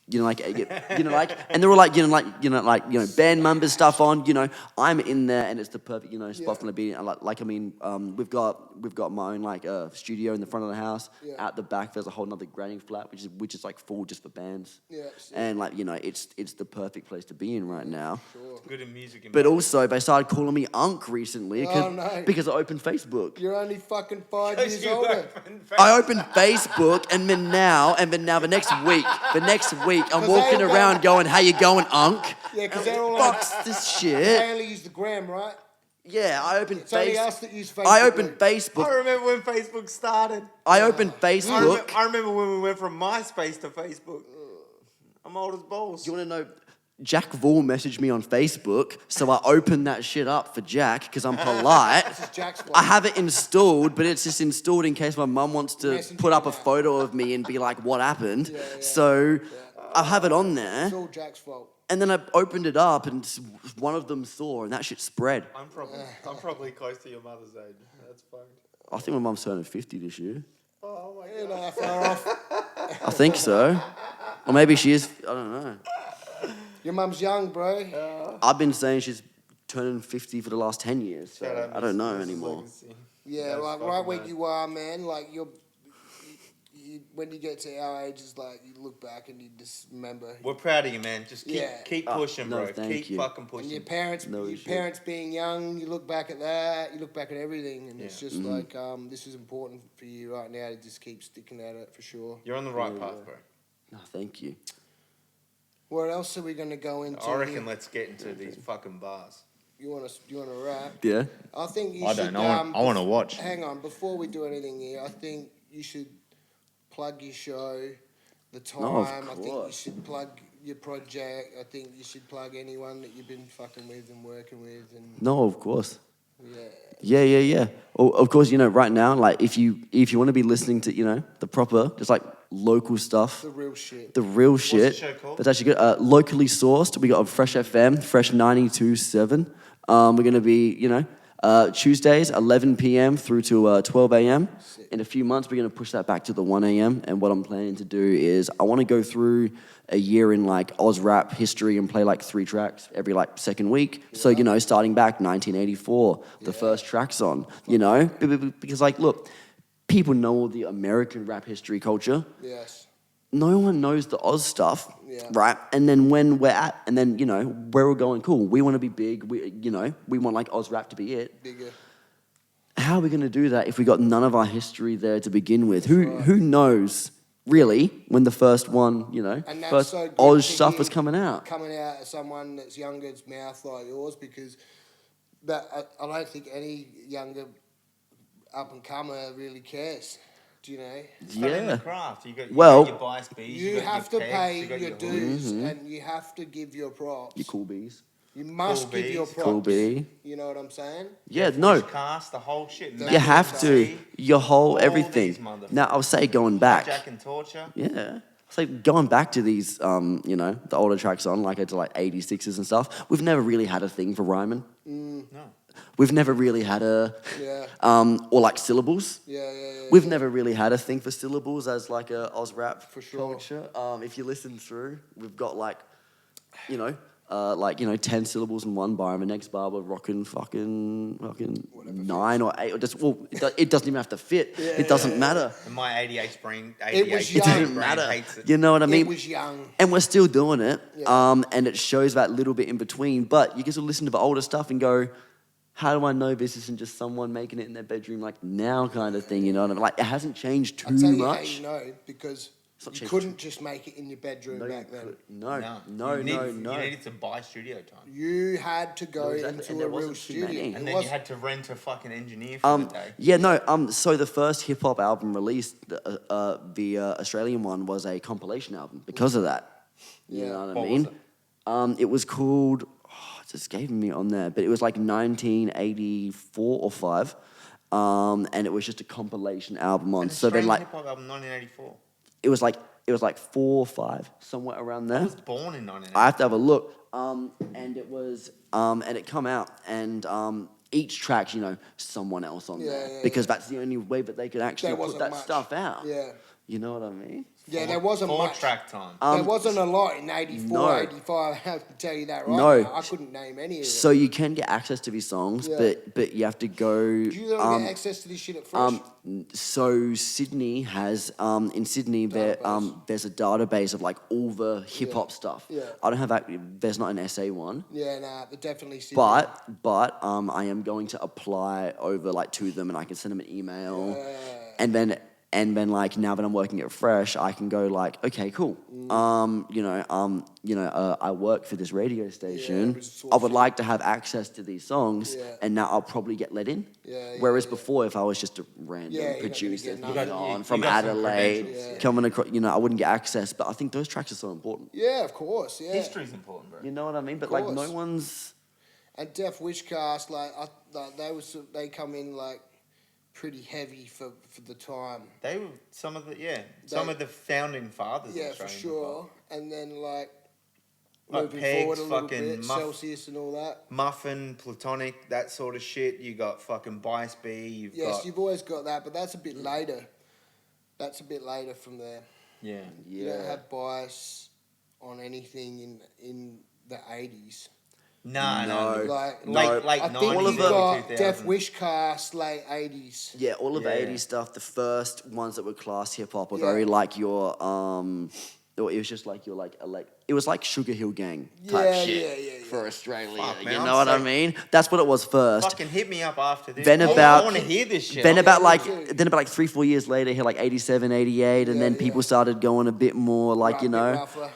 You know, and they're all like, band members stuff on. You know, I'm in there, and it's the perfect, you know, spot for me to be. And we've got my own like studio in the front of the house. Yeah. Out the back, there's a whole other granny flat, which is like full just for bands. Yeah, And like, you know, it's the perfect place to be in right now. Sure. Good in music. But also, they started calling me Unc recently Oh, no. because I opened Facebook. You're only fucking 5 years older. I opened Facebook, and then now the next week, I'm 'Cause walking they- around going, "How you going, Unc?" Yeah, because they're all like, Fuck's this they shit. only use the gram, right? Yeah, I opened It's only Facebook. us that use Facebook. I opened Luke. I Facebook. remember when Facebook started. I opened Facebook. I remember when we went from MySpace to Facebook. I'm old as balls. Do you want to know? Jack Vaughn messaged me on Facebook, so I opened that shit up for Jack because I'm polite. This is Jack's fault. I have it installed, but it's just installed in case my mum wants to Messenger put up a now. photo of me and be like, "What happened?" Yeah, yeah, So I have it on there. It's all Jack's fault. And then I opened it up, and one of them saw, and that shit spread. I'm probably close to your mother's age. That's fucked. I think my mum's turning 50 this year. Oh my You're not far off. I think so. Or maybe she is. I don't know. Your mum's young, bro. I've been saying she's turning 50 for the last 10 years, so Shout out I don't know Mrs. anymore. Legac.Y. Yeah, That's like fucking right where mad. you are, man. Like you, when you get to our ages, like you look back and you just remember. We're proud of you, man. Just keep Oh, pushing, no, bro. thank Keep you. fucking And pushing. your parents, No your shit. parents being young, you look back at that. You look back at everything, and it's Yeah. just like this is important for you right now to just keep sticking at it for sure. You're on the right path, bro. No, thank you. What else are we gonna go into? I reckon here? let's get into these fucking bars. You want to rap? Yeah. I think you I should. don't know. I want to watch. Hang on, before we do anything here, I think you should plug your show, the time. Oh, of I think you course. should plug your project. I think you should plug anyone that you've been fucking with and working with, and No, of course. yeah. Yeah. Oh, of course, right now, like if you want to be listening to, the proper, just like local stuff, The real shit. the real What's shit. the show called? That's actually good. Locally sourced. We got on Fresh FM, Fresh 92.7. We're gonna be, Tuesdays 11 p.m. through to 12 a.m. In a few months, we're gonna push that back to the 1 a.m. And what I'm planning to do is I want to go through a year in like Oz rap history and play like 3 tracks every like second week. So starting back 1984, the first tracks on. Because like look, people know all the American rap history culture. Yes. No one knows the Oz stuff, Yeah. right? And then when where we're going, cool, we want to be big, we want like Oz rap to be it. Bigger. How are we going to do that if we got none of our history there to begin with? Who knows, really, when the first one, And that's first so good Oz to stuff hear was coming out? Coming out of someone that's younger's mouth like yours, because I don't think any younger up and comer really cares. Do you know? Studying Yeah. the craft. You got your bias bees. You got have to your pegs, pay you got your hoods. dues, and you have to give your props. You cool bees. You must Cool give your bees. props. Cool bee. You know what I'm saying? Yeah, Fresh no, Cast, the whole shit. You you have to. Your whole All everything. these motherfuckers. Now, I'll say going back. Jack and Torture. Yeah. It's like going back to these, the older tracks on, like it's like 86s and stuff. We've never really had a thing for rhyming. No. We've never really had a, Yeah. or like syllables. Yeah. We've never really had a thing for syllables as like a Oz rap For sure. culture. If you listen through, we've got like, 10 syllables in one bar, and the next bar we're rocking fucking 9 or 8, or just, it doesn't even have to fit. It doesn't matter. And my 88 brain, It was 88 young. It doesn't brain matter. hates it. You know what I mean? It was young. And we're still doing it. Yeah. And it shows that little bit in between. But you get to listen to the older stuff and go, how do I know this isn't just someone making it in their bedroom like now kind of thing, you know what I mean? Like, it hasn't changed too I'll tell you much. how you know, because not you changed. couldn't just make it in your bedroom No, back you then. could- no. You needed to buy studio time. You had to go No, exactly, and into there a real wasn't too studio. many. It And then was- you had to rent a fucking engineer for the day. Yeah, no. So the first hip hop album released, the Australian one, was a compilation album because of that. You Yeah. know what I What mean? was It was called. It just gave me on there, but it was like 1984 or 5, and it was just a compilation album on. An So then Australian like hip-hop album, 1984. it was like 4 or 5, somewhere around there. I was born in 1984. I have to have a look. And it was, and it come out, and each track, someone else on there, Yeah, because that's the only way that they could actually There put wasn't that much. stuff out. Yeah. You know what I mean? Yeah, there wasn't much. 4-track time. There wasn't a lot in 84, No. 85, I have to tell you that right No. now. I couldn't name any of So them. you can get access to these songs, Yeah. but you have to go. Do you not get access to this shit at Fresh? So Sydney has in Sydney Database. there's a database of like all the hip hop stuff. Yeah. I don't have that. There's not an SA one. Yeah, nah, but definitely Sydney. But I am going to apply over like to them, and I can send them an email, and then like now that I'm working at Fresh, I can go like, okay, cool. I work for this radio station. it's I would like to have access to these songs, Yeah. and now I'll probably get let in. Yeah, Whereas yeah. before, if I was just a random Yeah, you're not gonna producer get coming nothing. on You from got some Adelaide, credentials, coming across, I wouldn't get access. But I think those tracks are so important. Yeah, of course, yeah. History's important, bro. You know what I mean? But like, no course. one's. And Def Wishcast, they come in like pretty heavy for the time. They were some of the founding fathers. Yeah, of for Australian sure. And then like Like moving Pegs, forward a little fucking bit, Celsius and all that. Muffin, Platonic, that sort of shit. You got fucking Bias B. You've Yes, got you've always got that, but that's a bit later. That's a bit later from there. yeah. You don't have bias on anything in the 80s. No. Like, Late I 90s, think All of you them. got 2000s. Def Wishcast late 80s. Yeah, all of the Yeah. 80s stuff, the first ones that were class hip hop were Yeah. very like your or it was just like you're like it was like Sugar Hill Gang type shit Yeah. for Australia. Fuck, man, you I'm know what I so- mean? That's what it was first. Fucking hit me up after this. Then I about want to hear this shit. Then I'm about like, like 3-4 years later, hit like 87, 88, and then people started going a bit more like Right, a bit rougher.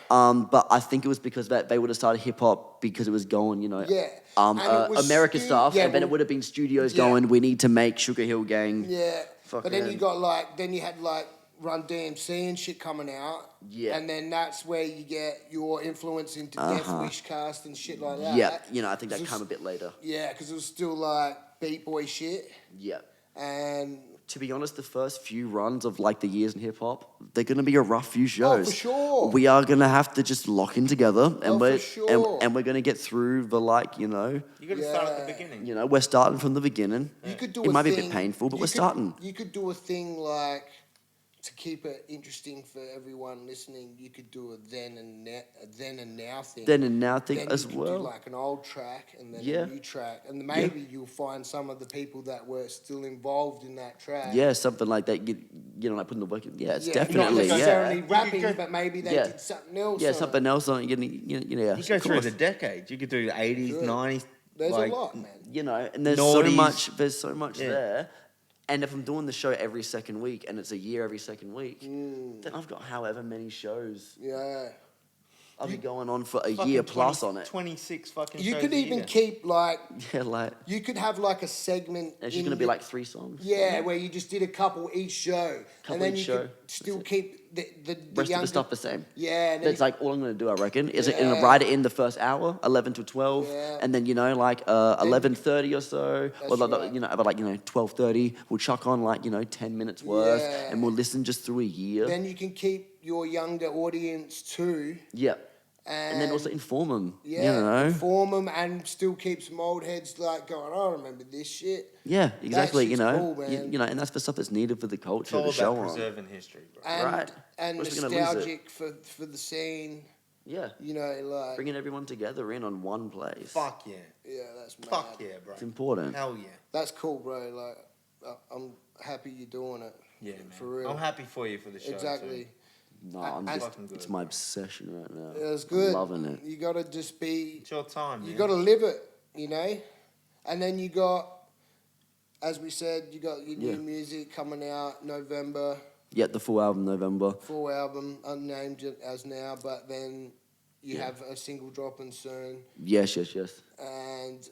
But I think it was because that they would have started hip hop because it was going Yeah. And it was America stuff, yeah, and then it well, would have been studios yeah. going, we need to make Sugar Hill Gang. Yeah. But then Fucking- you got like, then you had like Run DMC and shit coming out. Yeah. And then that's where you get your influence into Death Wish cast and shit like that. Yeah, I think that Just- came a bit later. Yeah, because it was still like beat boy shit. Yeah. And To be honest, the first few runs of like the years in hip hop, they're gonna be a rough few shows. for sure. We are gonna have to just lock in together, and Oh, we're for sure. and we're gonna get through the like you got to start at the beginning. we're starting from the beginning. you could do It a might be a thing, bit painful, but you we're could- starting. You could do a thing like, to keep it interesting for everyone listening, you could do a then and now thing. Then and now thing Then as you could well. do like an old track and then Yeah. a new track, and maybe you'll find some of the people that were still involved in that track. Yeah, something like that. Like putting the work in. Yeah, it's Not definitely necessarily yeah. rapping, go- but maybe they Yeah. did something else. Yeah, on something it. else on it. Yeah, You go of through course. the decades. You could do the 80s, Good. 90s. There's like, a lot, man. And there's so Naughties. much. There's so much Yeah. there. And if I'm doing the show every second week, and it's a year every second week, then I've got however many shows. Yeah. I'll be going on for a Fucking year plus 20 on it. 26 fucking You shows could a even year. keep like, Yeah, like you could have like a segment. it's just in gonna be the- like 3 songs. Yeah, where you just did a couple each show, Couple and then each you show. could still That's keep the Rest of younger the stuff the same. Yeah, and then That's like all I'm gonna do. I reckon is it Yeah. write it in the first hour, 11 to 12, Yeah. and then 11:30 or so, That's or right. about 12:30. We'll chuck on 10 minutes worth, Yeah. and we'll listen just through a year. then you can keep your younger audience too, Yeah, and then also inform them. yeah, inform them and still keep some old heads like going, I remember this shit. Yeah, exactly. shit's cool, man. And that's the stuff that's needed for the It's culture all to show about on. preserving history, bro. And, Right. and We're just gonna lose it. nostalgic for the scene, Yeah, like bringing everyone together in on one place. Fuck yeah. yeah, that's mad. Fuck yeah, bro. It's important. Hell yeah. That's cool, bro. Like I'm happy you're doing it. Yeah, man. For real. I'm happy for you for the show. Exactly. Too. No, I'm And- just, Fucking good, it's my bro. obsession right now. Yeah, it's good. Loving it. You gotta just be. It's your time, You man. got to live it, And then you got, as we said, you got your Yeah. new music coming out November, Yeah, the full album November. full album, unnamed as now, but then you Yeah. have a single dropping soon. Yes. And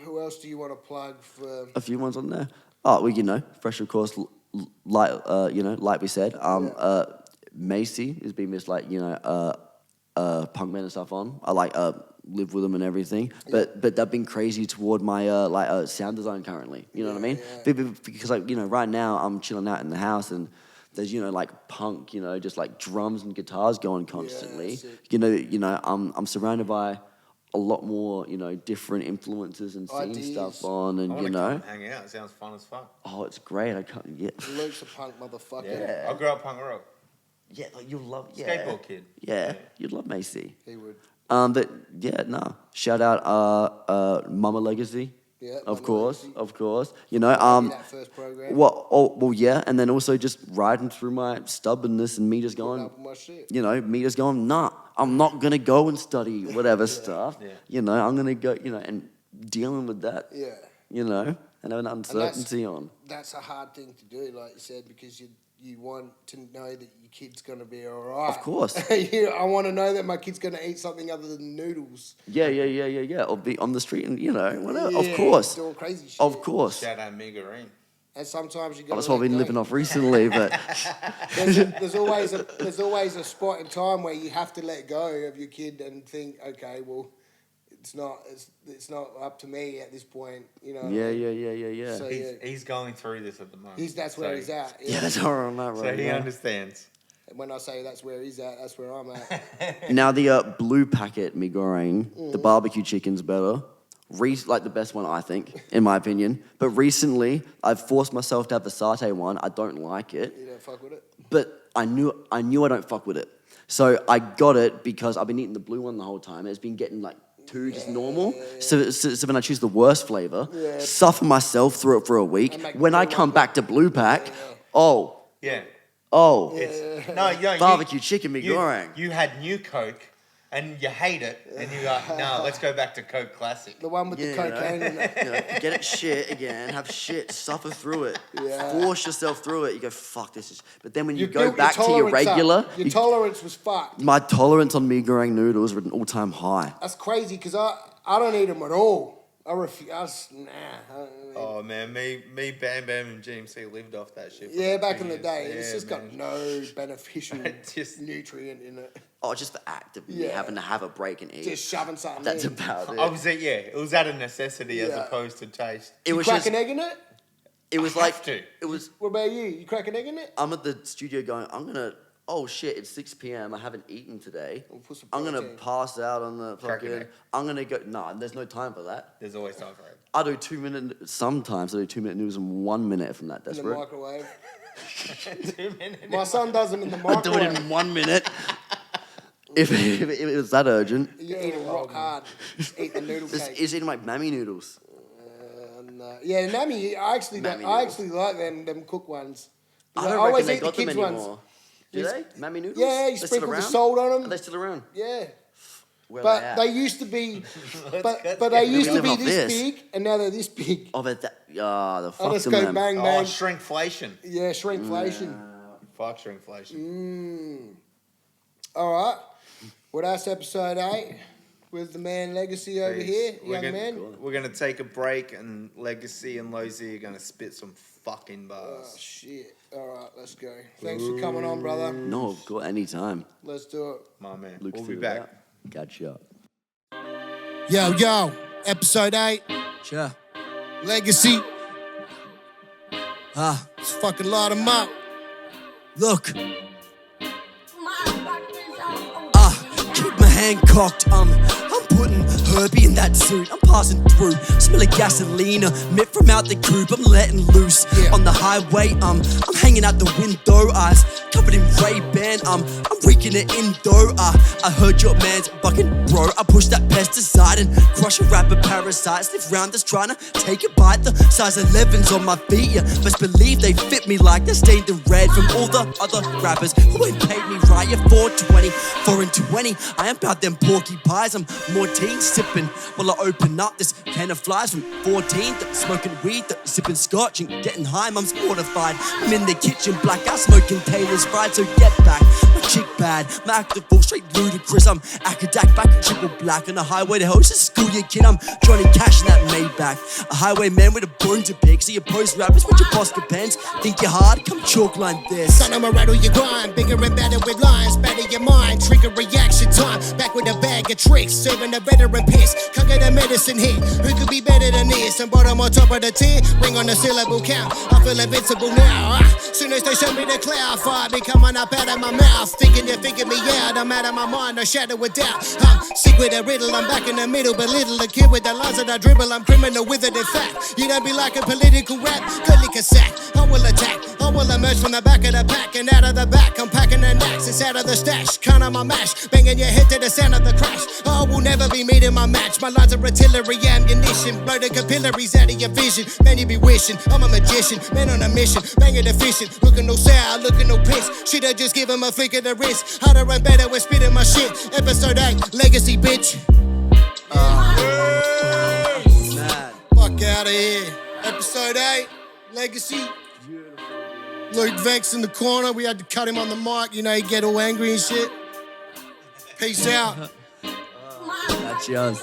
who else do you want to plug for? A few ones on there. Oh, well, fresh of course, like we said. Macy has been this punk band and stuff on. I live with them and everything. But they've been crazy toward my sound design currently. You know what I mean? Because right now I'm chilling out in the house and there's punk, just like drums and guitars going constantly. sick. I'm surrounded by a lot more, different influences and seeing Ideas. stuff on, and I want to come and hang out. It sounds fun as fuck. oh, it's great. I can't. Yeah, Luke's a punk motherfucker. Yeah. I grew up punk rock. yeah, you'll love. Yeah, Skateboard kid. Yeah, you'd love Macy. He would. But yeah, no. Shout out, Mama Legacy. Yeah, Of Mama course, Legacy. of course. That first program. Well, yeah, and then also just riding through my stubbornness and me just Putting going, up with my shit. me just going, nah, I'm not gonna go and study whatever stuff. Yeah. I'm gonna go, and dealing with that, Yeah. And have an uncertainty on. That's a hard thing to do, like you said, because you want to know that your kid's gonna be all right. Of course. I want to know that my kid's gonna eat something other than noodles. Yeah. Or be on the street and whatever. Yeah, Of course, doing crazy shit. of course. Shout out Megarine. And sometimes you got. That's what I've been living off recently, but There's always a spot in time where you have to let go of your kid and think, okay, well, it's not up to me at this point, yeah. So, He's going through this at the moment. that's where he's at. Yeah, that's all I'm at So right he now. understands. And when I say that's where he's at, that's where I'm at. Now the blue packet me goreng, the barbecue chicken's better. The best one, I think, in my opinion. But recently, I've forced myself to have the satay one. I don't like it, You don't fuck with it. but I knew I don't fuck with it. So I got it because I've been eating the blue one the whole time. And it's been getting too just normal. So then I choose the worst flavor, suffer myself through it for a week. And make When I blue come one back to blue pack, oh, Yeah. Oh, It's, no, barbecue chicken me goreng. You had new Coke, and you hate it, and you're like, no, let's go back to Coke Classic. The one with the cocaine in it. Get it shit again, have shit, suffer through it, Yeah. force yourself through it. You go, fuck this is. But then when you go built back to your tolerance up. regular, Your tolerance was fucked. my tolerance on mee goreng noodles were at an all-time high. That's crazy because I don't eat them at all. I refuse. Nah. Oh man, me, Bam Bam, and GMC lived off that shit. Yeah, back in the years. day, Yeah, it's just man. got no beneficial Just- nutrient in it. Oh, just for actively Yeah. having to have a break and eat. Just shoving something That's in. about it. I was at, it was out of necessity as Yeah. opposed to taste. It You was crack just. an egg in it? It was I like. have to. It was. What about you? You crack an egg in it? I'm at the studio going. I'm gonna. Oh shit! It's 6 p.m. I haven't eaten today. We'll put some I'm gonna protein. pass out on the Crack an fucking. egg. I'm gonna go. No, there's no time for that. There's always time for it. I do 2 minute. Sometimes I do 2 minute noodles in 1 minute from that. In the Desperate. microwave. 2 minutes. My son does them in the I do it microwave. in 1 minute. if it was that urgent, You eat them rock hard. Eat the noodle this cake. is eating like mammy noodles. Yeah, Nami, I actually Mammy I noodles. actually like them cooked ones. I don't always reckon they eat the got them kids' anymore. ones. Do they? Mammy noodles? Yeah, you They still sprinkle the around? salt on Are them. they still around? Yeah. Where are But at? they used to be, but get they used to live be off this this. big, and now they're this big. Oh, but that. The I fuck just them go then. bang Oh, bang. shrinkflation. Yeah, shrinkflation. Fuck shrinkflation. All right. Well, that's episode 8 with the man Legacy over Peace. here, We're young gonna, man. We're gonna take a break, and Legacy and Lozy are gonna spit some fucking Oh bars. shit! All right, let's go. Thanks for coming on, brother. No, I've got any time. Let's do it. My man. Luke's We'll be figured it back. out. Gotcha. Yo, episode 8, Sure. Legacy. Ah, Let's fucking light 'em up. look. Keep my hand cocked. I'm putting Herbie in that suit. I'm passing through, smelling gasolina, mint from out the coupe. I'm letting loose on the highway. I'm hanging out the window, eyes covered in Ray-Ban. I'm reeking it indo. I heard your man's fucking bro. I push that pesticide and crush a rapper parasite. Sniff round just trying to take a bite. The size 11's on my feet. Yeah, best believe they fit me like they're stained in red from all the other rappers who ain't paid me right. Yeah, 420, 4 and 20. I am about them porky pies. I'm more teen sipping while I open up this can of flies from 14. Smoking weed, sipping scotch and getting high. Mum's mortified. I'm in the kitchen, blackout, smoking Taylor's fried. So get back, my chick bad, my active full straight ludicrous. I'm Akadak back in triple black on the highway to hell. Just school your kid. I'm Johnny Cash in that Maybach. A highwayman with a bone to pick. So you post rappers with your boss depends. Think you're hard? Come chalk line this. Son, I'ma rattle your grind, bigger and better with lines, better your mind, trigger reaction time, back with a bag of tricks, serving a veteran piss, conquer the medicine hit, who could be better than this, and bottom on top of the tier, ring on the syllable count, I feel invincible now, soon as they show me the cloud, fire be coming up out of my mouth, thinking you figure me out, I'm out of my mind, no shadow of doubt, I'm sick with a riddle, I'm back in the middle, belittle the kid with the lines that I dribble, I'm criminal with it in fact, you don't be like a political rap, good lick a sack, I will attack, I will emerge from the back of the pack and out of the back. I'm packing the knacks, it's out of the stash. Count on my mash, banging your head to the sound of the crash. I will never be meeting my match. My lines are artillery ammunition. Blow the capillaries out of your vision. Man, you be wishing I'm a magician, man on a mission. Banging efficient, looking no sour, looking no piss. Should I just give him a flick of the wrist? Harder and better when spitting my shit. Episode 8, Legacy, bitch. Mad. Fuck out of here. Episode 8, Legacy. Luke Vex in the corner. We had to cut him on the mic. You know, he'd get all angry and shit. Peace out. Gotcha.